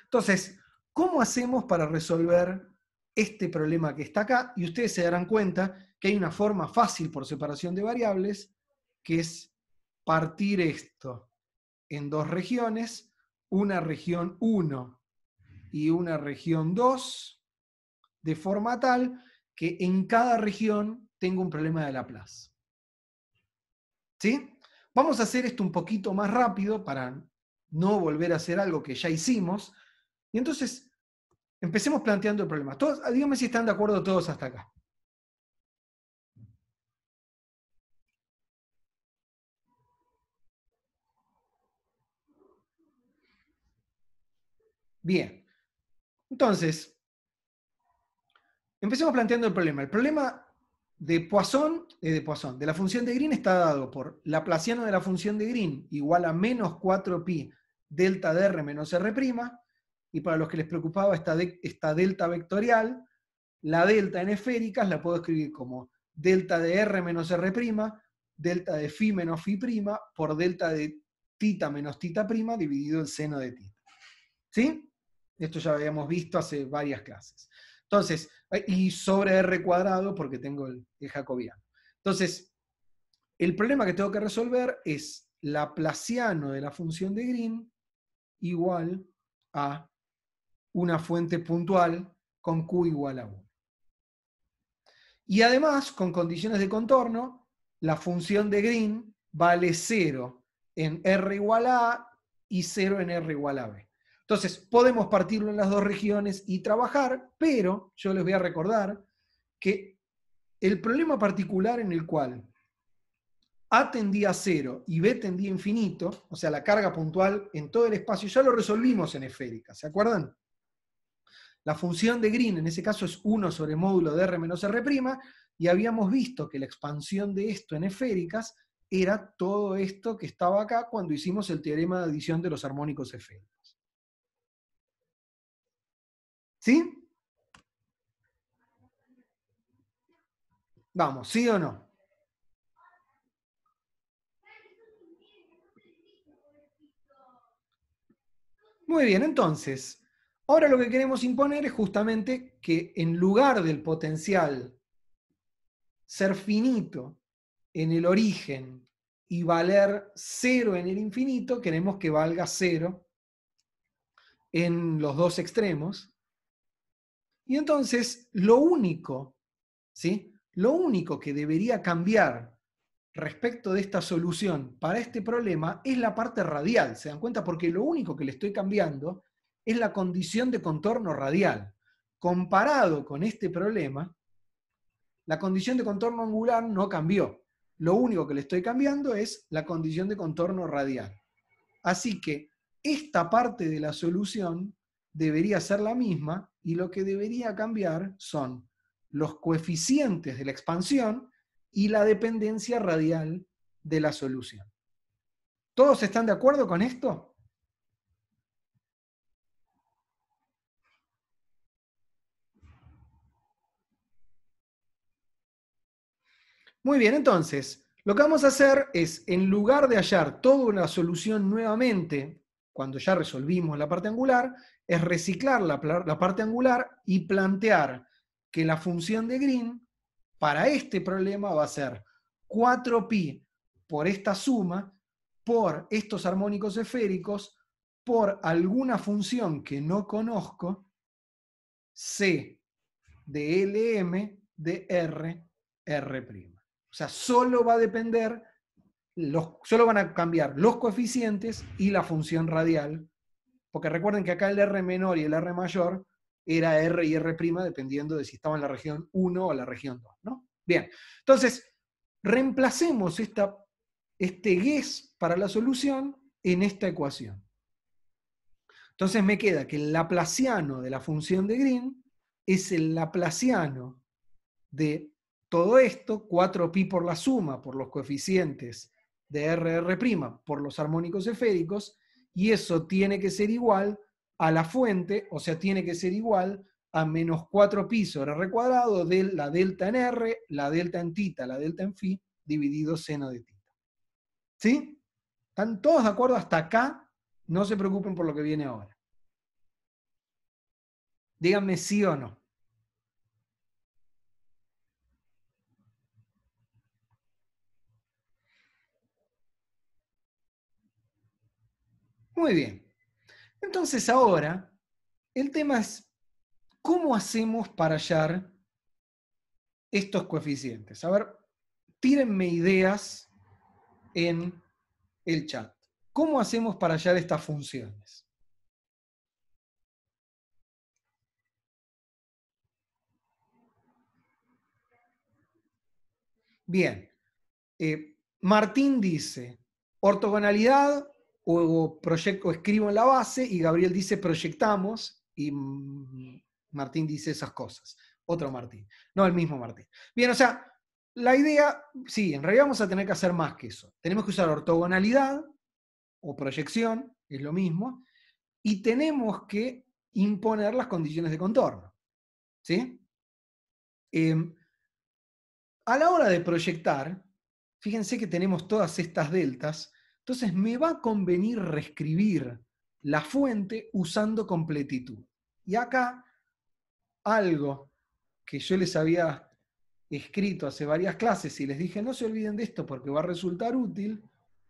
Entonces, ¿cómo hacemos para resolver este problema que está acá? Y ustedes se darán cuenta que hay una forma fácil por separación de variables, que es partir esto en dos regiones, una región 1 y una región 2, de forma tal que en cada región tengo un problema de Laplace. ¿Sí? Vamos a hacer esto un poquito más rápido para no volver a hacer algo que ya hicimos. Y entonces, empecemos planteando el problema. Díganme si están de acuerdo todos hasta acá. Bien. Entonces, empecemos planteando el problema. El problema de Poisson, de la función de Green, está dado por Laplaciano de la función de Green igual a menos 4pi delta de R menos R', y para los que les preocupaba esta delta vectorial, la delta en esféricas la puedo escribir como delta de R menos R', delta de phi menos phi', por delta de tita menos tita' dividido el seno de tita. ¿Sí? Esto ya habíamos visto hace varias clases. Entonces, y sobre R cuadrado porque tengo el jacobiano. Entonces, el problema que tengo que resolver es Laplaciano de la función de Green igual a una fuente puntual con Q igual a 1. Y además, con condiciones de contorno, la función de Green vale 0 en R igual a A y 0 en R igual a B. Entonces, podemos partirlo en las dos regiones y trabajar, pero yo les voy a recordar que el problema particular en el cual A tendía a 0 y B tendía a infinito, o sea, la carga puntual en todo el espacio, ya lo resolvimos en esférica, ¿se acuerdan? La función de Green en ese caso es 1 sobre módulo de R menos R', y habíamos visto que la expansión de esto en esféricas era todo esto que estaba acá cuando hicimos el teorema de adición de los armónicos esféricos. ¿Sí? Vamos, ¿sí o no? Muy bien, entonces, ahora lo que queremos imponer es justamente que en lugar del potencial ser finito en el origen y valer 0 en el infinito, queremos que valga 0 en los dos extremos. Y entonces, lo único, ¿sí? Lo único que debería cambiar respecto de esta solución para este problema es la parte radial, ¿se dan cuenta? Porque lo único que le estoy cambiando es la condición de contorno radial. Comparado con este problema, la condición de contorno angular no cambió. Lo único que le estoy cambiando es la condición de contorno radial. Así que esta parte de la solución debería ser la misma y lo que debería cambiar son los coeficientes de la expansión y la dependencia radial de la solución. ¿Todos están de acuerdo con esto? Muy bien, entonces, lo que vamos a hacer es, en lugar de hallar toda una solución nuevamente, cuando ya resolvimos la parte angular, es reciclar la parte angular y plantear que la función de Green para este problema va a ser 4pi por esta suma, por estos armónicos esféricos, por alguna función que no conozco, C de Lm de R'. O sea, solo va a depender, solo van a cambiar los coeficientes y la función radial, porque recuerden que acá el R menor y el R mayor era R y R' dependiendo de si estaba en la región 1 o la región 2, ¿no? Bien, entonces, reemplacemos este guess para la solución en esta ecuación. Entonces me queda que el laplaciano de la función de Green es el laplaciano de todo esto, 4pi por la suma, por los coeficientes de R', por los armónicos esféricos, y eso tiene que ser igual a la fuente, o sea, tiene que ser igual a menos 4pi sobre R cuadrado de la delta en R, la delta en tita, la delta en phi, dividido seno de tita. ¿Sí? ¿Están todos de acuerdo hasta acá? No se preocupen por lo que viene ahora. Díganme sí o no. Muy bien. Entonces ahora, el tema es, ¿cómo hacemos para hallar estos coeficientes? A ver, tírenme ideas en el chat. ¿Cómo hacemos para hallar estas funciones? Bien. Martín dice, ortogonalidad o escribo en la base, y Gabriel dice proyectamos, y Martín dice esas cosas. Otro Martín, no el mismo Martín. Bien, o sea, la idea, sí, en realidad vamos a tener que hacer más que eso. Tenemos que usar ortogonalidad o proyección, es lo mismo, y tenemos que imponer las condiciones de contorno. ¿Sí? A la hora de proyectar, fíjense que tenemos todas estas deltas, entonces me va a convenir reescribir la fuente usando completitud. Y acá, algo que yo les había escrito hace varias clases y les dije, no se olviden de esto porque va a resultar útil,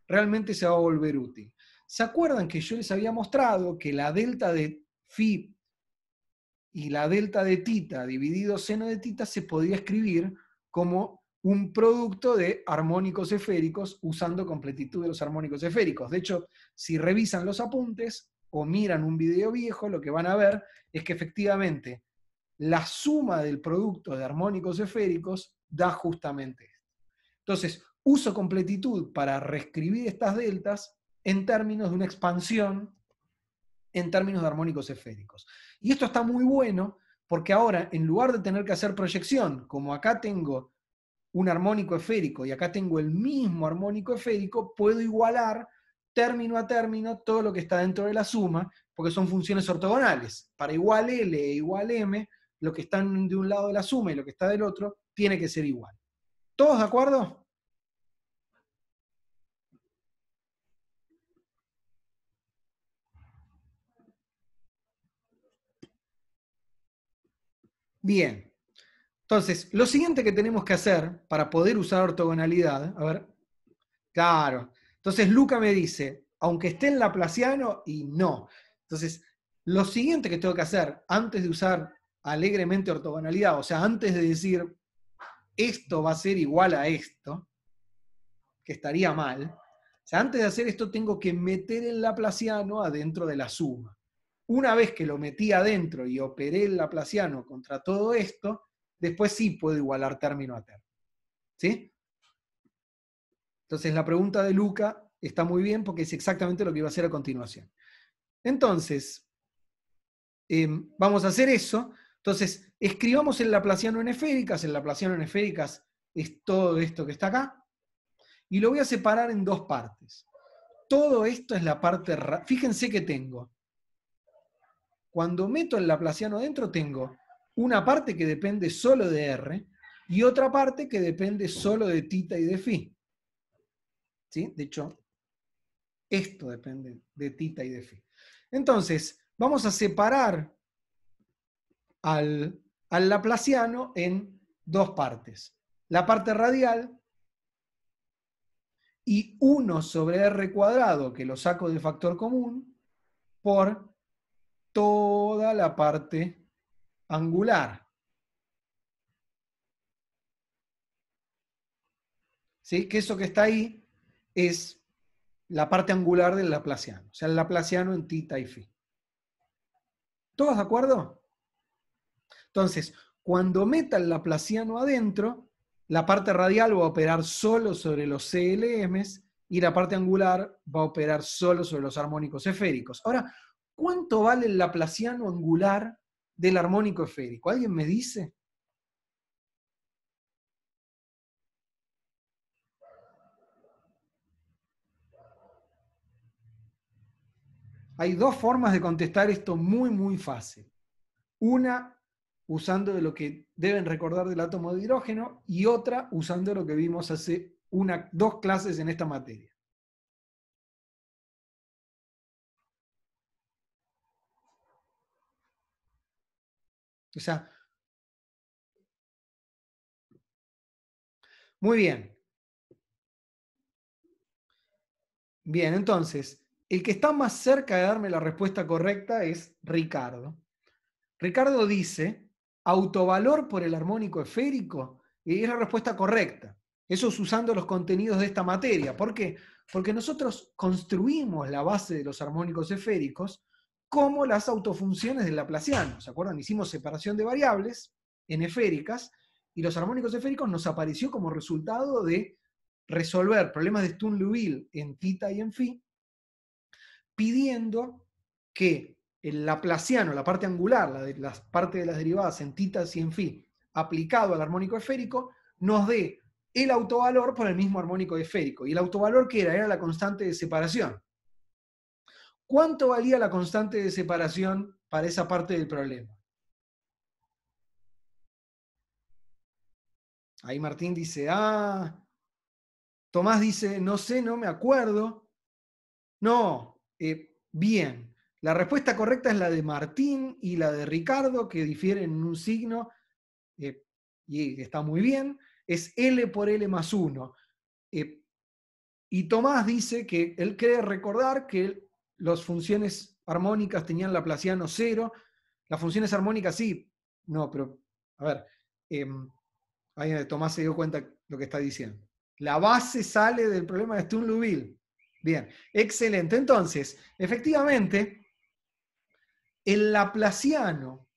realmente se va a volver útil. ¿Se acuerdan que yo les había mostrado que la delta de phi y la delta de tita dividido seno de tita se podría escribir como un producto de armónicos esféricos usando completitud de los armónicos esféricos. De hecho, si revisan los apuntes o miran un video viejo, lo que van a ver es que efectivamente la suma del producto de armónicos esféricos da justamente esto. Entonces, uso completitud para reescribir estas deltas en términos de una expansión en términos de armónicos esféricos. Y esto está muy bueno porque ahora, en lugar de tener que hacer proyección, como acá tengo un armónico esférico y acá tengo el mismo armónico esférico, puedo igualar término a término todo lo que está dentro de la suma, porque son funciones ortogonales. Para igual L e igual M, lo que está de un lado de la suma y lo que está del otro, tiene que ser igual. ¿Todos de acuerdo? Bien. Entonces, lo siguiente que tenemos que hacer para poder usar ortogonalidad, a ver, claro. Entonces Luca me dice, aunque esté en laplaciano, y no. Entonces, lo siguiente que tengo que hacer antes de usar alegremente ortogonalidad, o sea, antes de decir esto va a ser igual a esto, que estaría mal, o sea, antes de hacer esto tengo que meter el laplaciano adentro de la suma. Una vez que lo metí adentro y operé el laplaciano contra todo esto, después sí puedo igualar término a término. ¿Sí? Entonces la pregunta de Luca está muy bien porque es exactamente lo que iba a hacer a continuación. Entonces, vamos a hacer eso. Entonces, escribamos el laplaciano en esféricas. El laplaciano en esféricas es todo esto que está acá. Y lo voy a separar en dos partes. Todo esto es la parte... Fíjense que tengo. Cuando meto el laplaciano dentro, tengo una parte que depende solo de R y otra parte que depende solo de tita y de phi. ¿Sí? De hecho, esto depende de tita y de phi. Entonces, vamos a separar al laplaciano en dos partes. La parte radial y 1 sobre R cuadrado, que lo saco de factor común, por toda la parte angular. ¿Sí? Que eso que está ahí es la parte angular del laplaciano. O sea, el laplaciano en tita y phi. ¿Todos de acuerdo? Entonces, cuando meta el laplaciano adentro, la parte radial va a operar solo sobre los CLMs y la parte angular va a operar solo sobre los armónicos esféricos. Ahora, ¿cuánto vale el laplaciano angular del armónico esférico? ¿Alguien me dice? Hay dos formas de contestar esto muy, muy fácil. Una usando de lo que deben recordar del átomo de hidrógeno y otra usando lo que vimos hace dos clases en esta materia. O sea, muy bien. Bien, entonces, el que está más cerca de darme la respuesta correcta es Ricardo. Ricardo dice, autovalor por el armónico esférico, y es la respuesta correcta. Eso es usando los contenidos de esta materia. ¿Por qué? Porque nosotros construimos la base de los armónicos esféricos como las autofunciones del laplaciano. ¿Se acuerdan? Hicimos separación de variables en esféricas y los armónicos esféricos nos apareció como resultado de resolver problemas de Sturm-Liouville en tita y en phi, pidiendo que el laplaciano, la parte angular, la parte de las derivadas en titas y en phi, aplicado al armónico esférico, nos dé el autovalor por el mismo armónico esférico. ¿Y el autovalor qué era? Era la constante de separación. ¿Cuánto valía la constante de separación para esa parte del problema? Ahí Martín dice, Tomás dice, no sé, no me acuerdo. No, bien. La respuesta correcta es la de Martín y la de Ricardo, que difieren en un signo, y está muy bien. Es L por L más 1. Y Tomás dice que él cree recordar que las funciones armónicas tenían laplaciano 0, Las funciones armónicas sí. No, pero, a ver, ahí Tomás se dio cuenta de lo que está diciendo. La base sale del problema de Sturm-Liouville. Bien, excelente. Entonces, efectivamente, el laplaciano,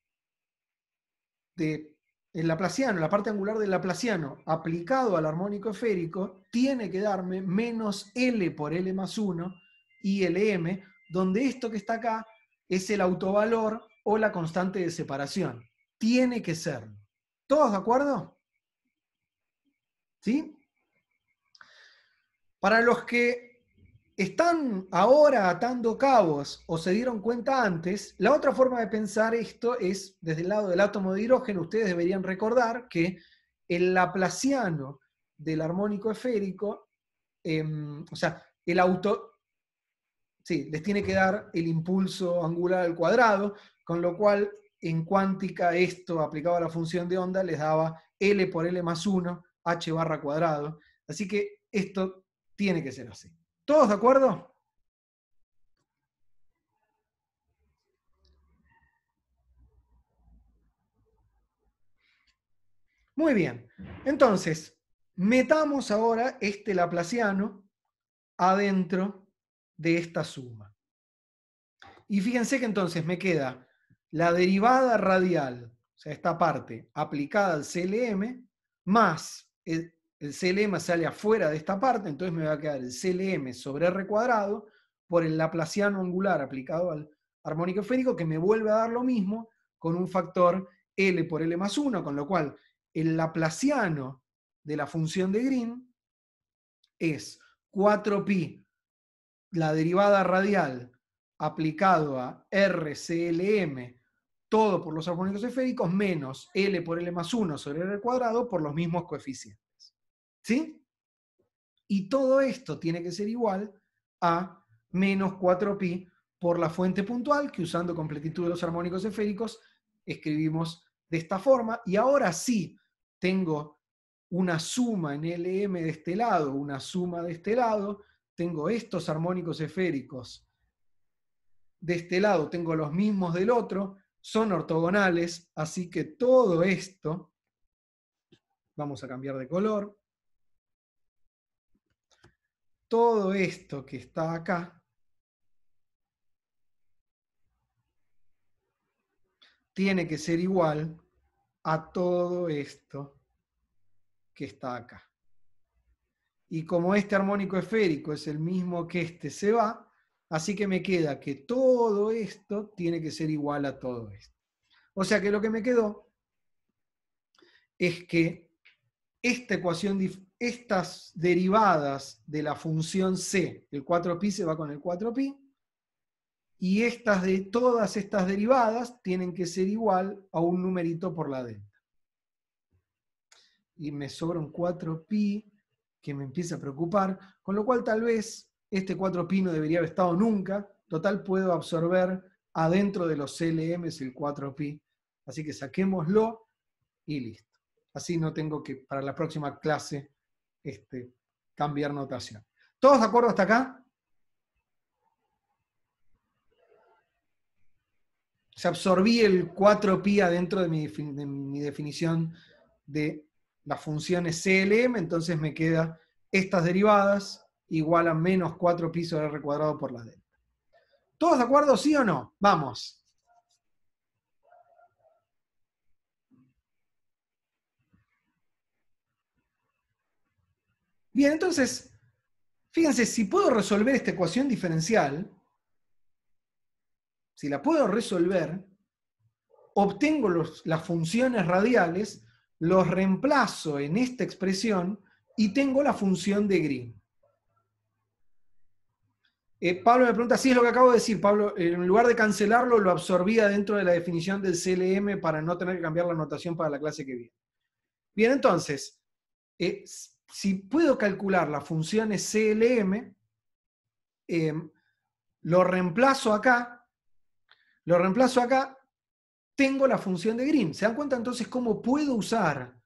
la parte angular del laplaciano aplicado al armónico esférico, tiene que darme menos L por L más 1 y LM, donde esto que está acá es el autovalor o la constante de separación. Tiene que serlo. ¿Todos de acuerdo? ¿Sí? Para los que están ahora atando cabos o se dieron cuenta antes, la otra forma de pensar esto es desde el lado del átomo de hidrógeno. Ustedes deberían recordar que el laplaciano del armónico esférico, o sea, les tiene que dar el impulso angular al cuadrado, con lo cual en cuántica esto aplicado a la función de onda les daba L por L más 1, H barra cuadrado. Así que esto tiene que ser así. ¿Todos de acuerdo? Muy bien. Entonces, metamos ahora este laplaciano adentro de esta suma. Y fíjense que entonces me queda la derivada radial, o sea, esta parte aplicada al CLM, más el CLM sale afuera de esta parte, entonces me va a quedar el CLM sobre R cuadrado por el laplaciano angular aplicado al armónico esférico, que me vuelve a dar lo mismo con un factor L por L más 1, con lo cual el laplaciano de la función de Green es 4pi, la derivada radial aplicado a RCLM, todo por los armónicos esféricos, menos L por L más 1 sobre R cuadrado por los mismos coeficientes. ¿Sí? Y todo esto tiene que ser igual a menos 4pi por la fuente puntual, que usando completitud de los armónicos esféricos escribimos de esta forma. Y ahora sí tengo una suma en LM de este lado, una suma de este lado. Tengo estos armónicos esféricos de este lado, tengo los mismos del otro, son ortogonales, así que todo esto, vamos a cambiar de color, todo esto que está acá, tiene que ser igual a todo esto que está acá. Y como este armónico esférico es el mismo que este, se va, así que me queda que todo esto tiene que ser igual a todo esto. O sea que lo que me quedó es que esta ecuación, estas derivadas de la función c, el 4pi se va con el 4pi, y todas estas derivadas tienen que ser igual a un numerito por la delta. Y me sobra un 4pi que me empieza a preocupar, con lo cual tal vez este 4pi no debería haber estado nunca. Total, puedo absorber adentro de los CLMs el 4pi. Así que saquémoslo y listo. Así no tengo que, para la próxima clase, cambiar notación. ¿Todos de acuerdo hasta acá? Se absorbí el 4pi adentro de mi definición de las funciones CLM, entonces me queda estas derivadas igual a menos 4pi sobre R cuadrado por la delta. ¿Todos de acuerdo, sí o no? Vamos. Bien, entonces, fíjense, si puedo resolver esta ecuación diferencial, si la puedo resolver, obtengo las funciones radiales, los reemplazo en esta expresión y tengo la función de Green. Pablo me pregunta, sí, es lo que acabo de decir, Pablo, en lugar de cancelarlo, lo absorbía dentro de la definición del CLM para no tener que cambiar la notación para la clase que viene. Bien, entonces, si puedo calcular las funciones CLM, lo reemplazo acá, tengo la función de Green. ¿Se dan cuenta entonces cómo puedo usar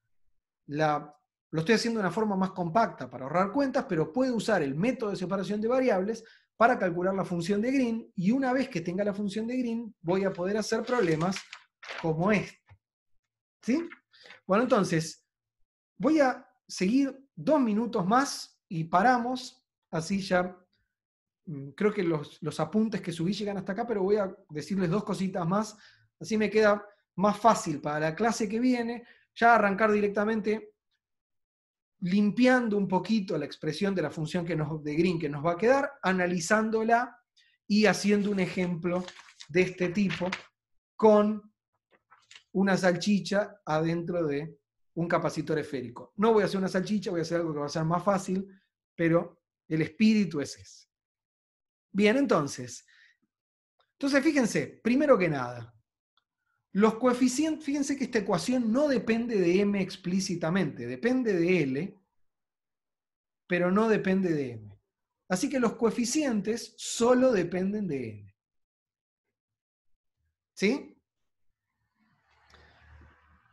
lo estoy haciendo de una forma más compacta para ahorrar cuentas, pero puedo usar el método de separación de variables para calcular la función de Green, y una vez que tenga la función de Green, voy a poder hacer problemas como este. ¿Sí? Bueno, entonces, voy a seguir 2 minutos más y paramos, así ya creo que los apuntes que subí llegan hasta acá, pero voy a decirles 2 cositas más, así me queda más fácil para la clase que viene, ya arrancar directamente limpiando un poquito la expresión de la función de Green que nos va a quedar, analizándola y haciendo un ejemplo de este tipo con una salchicha adentro de un capacitor esférico. No voy a hacer una salchicha, voy a hacer algo que va a ser más fácil, pero el espíritu es ese. Bien, entonces fíjense, primero que nada, los coeficientes, fíjense que esta ecuación no depende de m explícitamente, depende de L, pero no depende de m. Así que los coeficientes solo dependen de L. ¿Sí?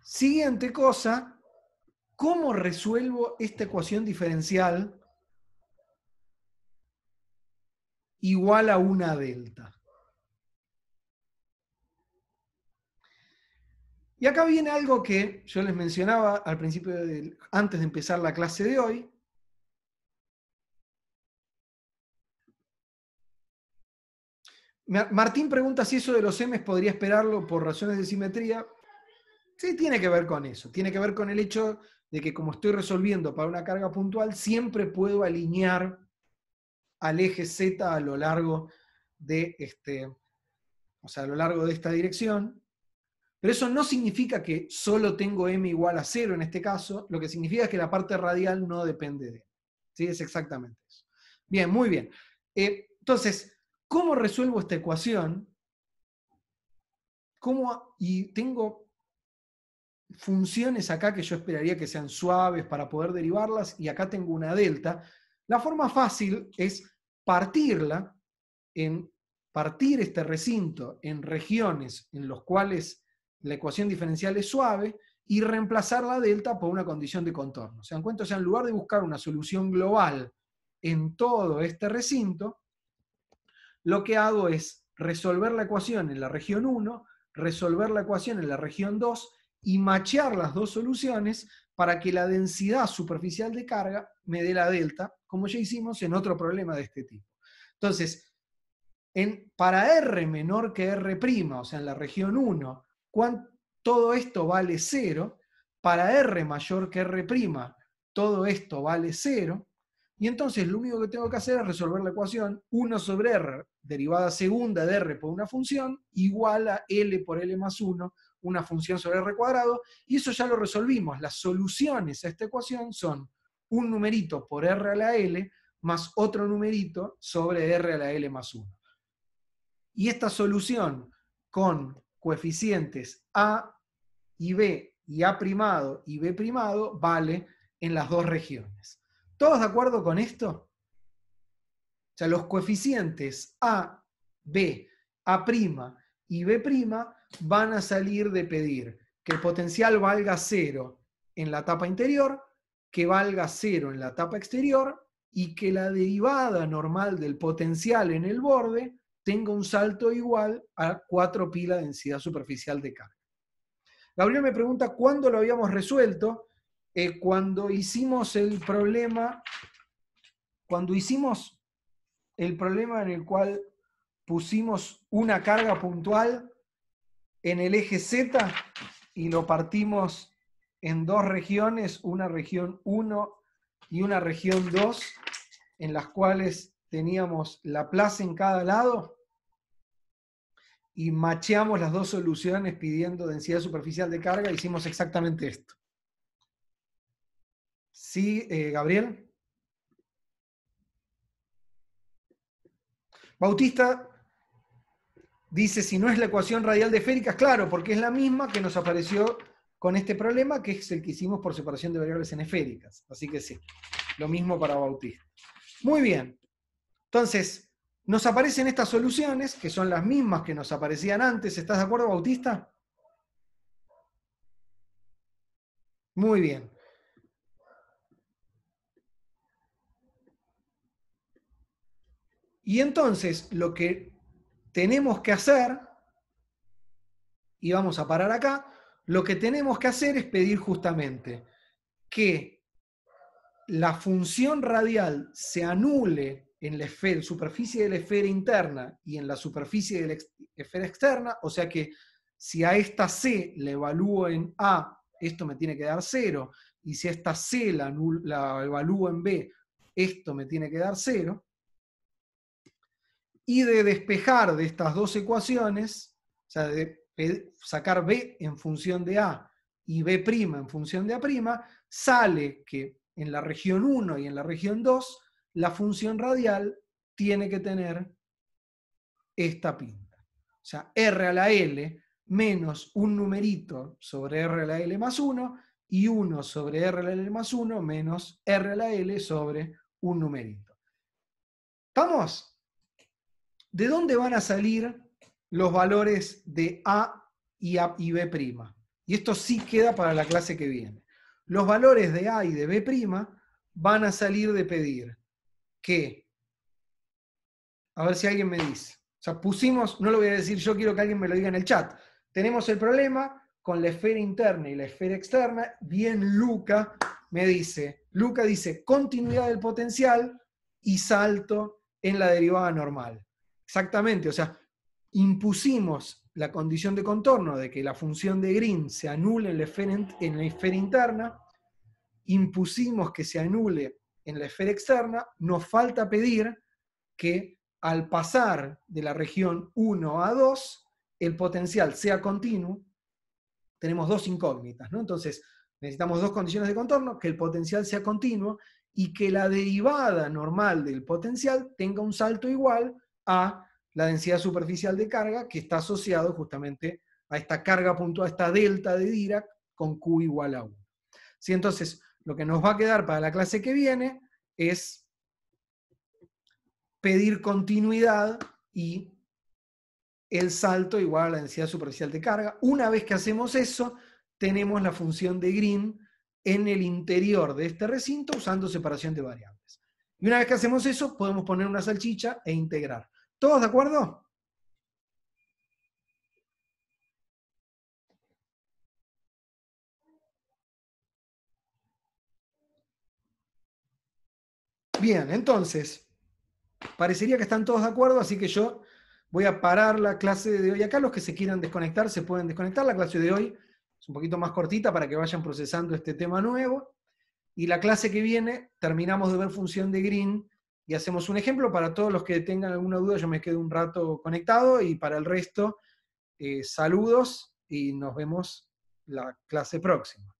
Siguiente cosa, ¿cómo resuelvo esta ecuación diferencial igual a una delta? Y acá viene algo que yo les mencionaba al principio, antes de empezar la clase de hoy. Martín pregunta si eso de los m's podría esperarlo por razones de simetría. Sí, tiene que ver con eso. Tiene que ver con el hecho de que como estoy resolviendo para una carga puntual, siempre puedo alinear al eje Z a lo largo de a lo largo de esta dirección. Pero eso no significa que solo tengo m igual a 0 en este caso. Lo que significa es que la parte radial no depende de m. ¿Sí? Es exactamente eso. Bien, muy bien. Entonces, ¿cómo resuelvo esta ecuación? Y tengo funciones acá que yo esperaría que sean suaves para poder derivarlas, y acá tengo una delta. La forma fácil es partir este recinto en regiones en los cuales la ecuación diferencial es suave y reemplazar la delta por una condición de contorno. ¿Se dan cuenta? O sea, en lugar de buscar una solución global en todo este recinto, lo que hago es resolver la ecuación en la región 1, resolver la ecuación en la región 2 y machear las dos soluciones para que la densidad superficial de carga me dé la delta, como ya hicimos en otro problema de este tipo. Entonces, para R menor que R', o sea, en la región 1, todo esto vale 0. Para R mayor que R', todo esto vale 0. Y entonces lo único que tengo que hacer es resolver la ecuación 1 sobre R, derivada segunda de R por una función, igual a L por L más 1, una función sobre R cuadrado, y eso ya lo resolvimos. Las soluciones a esta ecuación son un numerito por R a la L más otro numerito sobre R a la L más 1. Y esta solución con coeficientes A y B y A' y B' vale en las dos regiones. ¿Todos de acuerdo con esto? O sea, los coeficientes A, B, A' y B' van a salir de pedir que el potencial valga 0 en la tapa interior, que valga 0 en la tapa exterior, y que la derivada normal del potencial en el borde tenga un salto igual a 4π la densidad superficial de carga. Gabriel me pregunta cuándo lo habíamos resuelto. Cuando hicimos el problema en el cual pusimos una carga puntual en el eje Z y lo partimos en dos regiones, una región 1 y una región 2, en las cuales teníamos Laplace en cada lado, y macheamos las dos soluciones pidiendo densidad superficial de carga, hicimos exactamente esto. ¿Sí, Gabriel? Bautista dice, si no es la ecuación radial de esféricas, claro, porque es la misma que nos apareció con este problema, que es el que hicimos por separación de variables en esféricas. Así que sí, lo mismo para Bautista. Muy bien. Entonces, nos aparecen estas soluciones, que son las mismas que nos aparecían antes. ¿Estás de acuerdo, Bautista? Muy bien. Y entonces lo que tenemos que hacer, y vamos a parar acá, lo que tenemos que hacer es pedir justamente que la función radial se anule en la superficie de la esfera interna y en la superficie de la esfera externa, o sea que si a esta C la evalúo en A, esto me tiene que dar 0, y si a esta C la evalúo en B, esto me tiene que dar 0, y de despejar de estas dos ecuaciones, o sea, de sacar B en función de A y B' en función de A', sale que en la región 1 y en la región 2, la función radial tiene que tener esta pinta. O sea, R a la L menos un numerito sobre R a la L más 1 y 1 sobre R a la L más 1 menos R a la L sobre un numerito. ¿Estamos? ¿De dónde van a salir los valores de A y B'? Y esto sí queda para la clase que viene. Los valores de A y de B' van a salir de pedir que, a ver si alguien me dice, o sea, pusimos, no lo voy a decir yo, quiero que alguien me lo diga en el chat, tenemos el problema con la esfera interna y la esfera externa, bien Luca dice continuidad del potencial y salto en la derivada normal. Exactamente, o sea, impusimos la condición de contorno de que la función de Green se anule en la esfera interna, impusimos que se anule en la esfera externa, nos falta pedir que al pasar de la región 1 a 2, el potencial sea continuo. Tenemos dos incógnitas, ¿no? Entonces, necesitamos dos condiciones de contorno, que el potencial sea continuo y que la derivada normal del potencial tenga un salto igual a la densidad superficial de carga, que está asociado justamente a esta carga puntual, a esta delta de Dirac con Q igual a 1. ¿Sí? Entonces, lo que nos va a quedar para la clase que viene es pedir continuidad y el salto igual a la densidad superficial de carga. Una vez que hacemos eso, tenemos la función de Green en el interior de este recinto usando separación de variables. Y una vez que hacemos eso, podemos poner una salchicha e integrar. ¿Todos de acuerdo? Bien, entonces, parecería que están todos de acuerdo, así que yo voy a parar la clase de hoy acá. Los que se quieran desconectar se pueden desconectar. La clase de hoy es un poquito más cortita para que vayan procesando este tema nuevo. Y la clase que viene terminamos de ver función de Green y hacemos un ejemplo. Para todos los que tengan alguna duda, yo me quedo un rato conectado, y para el resto, saludos y nos vemos la clase próxima.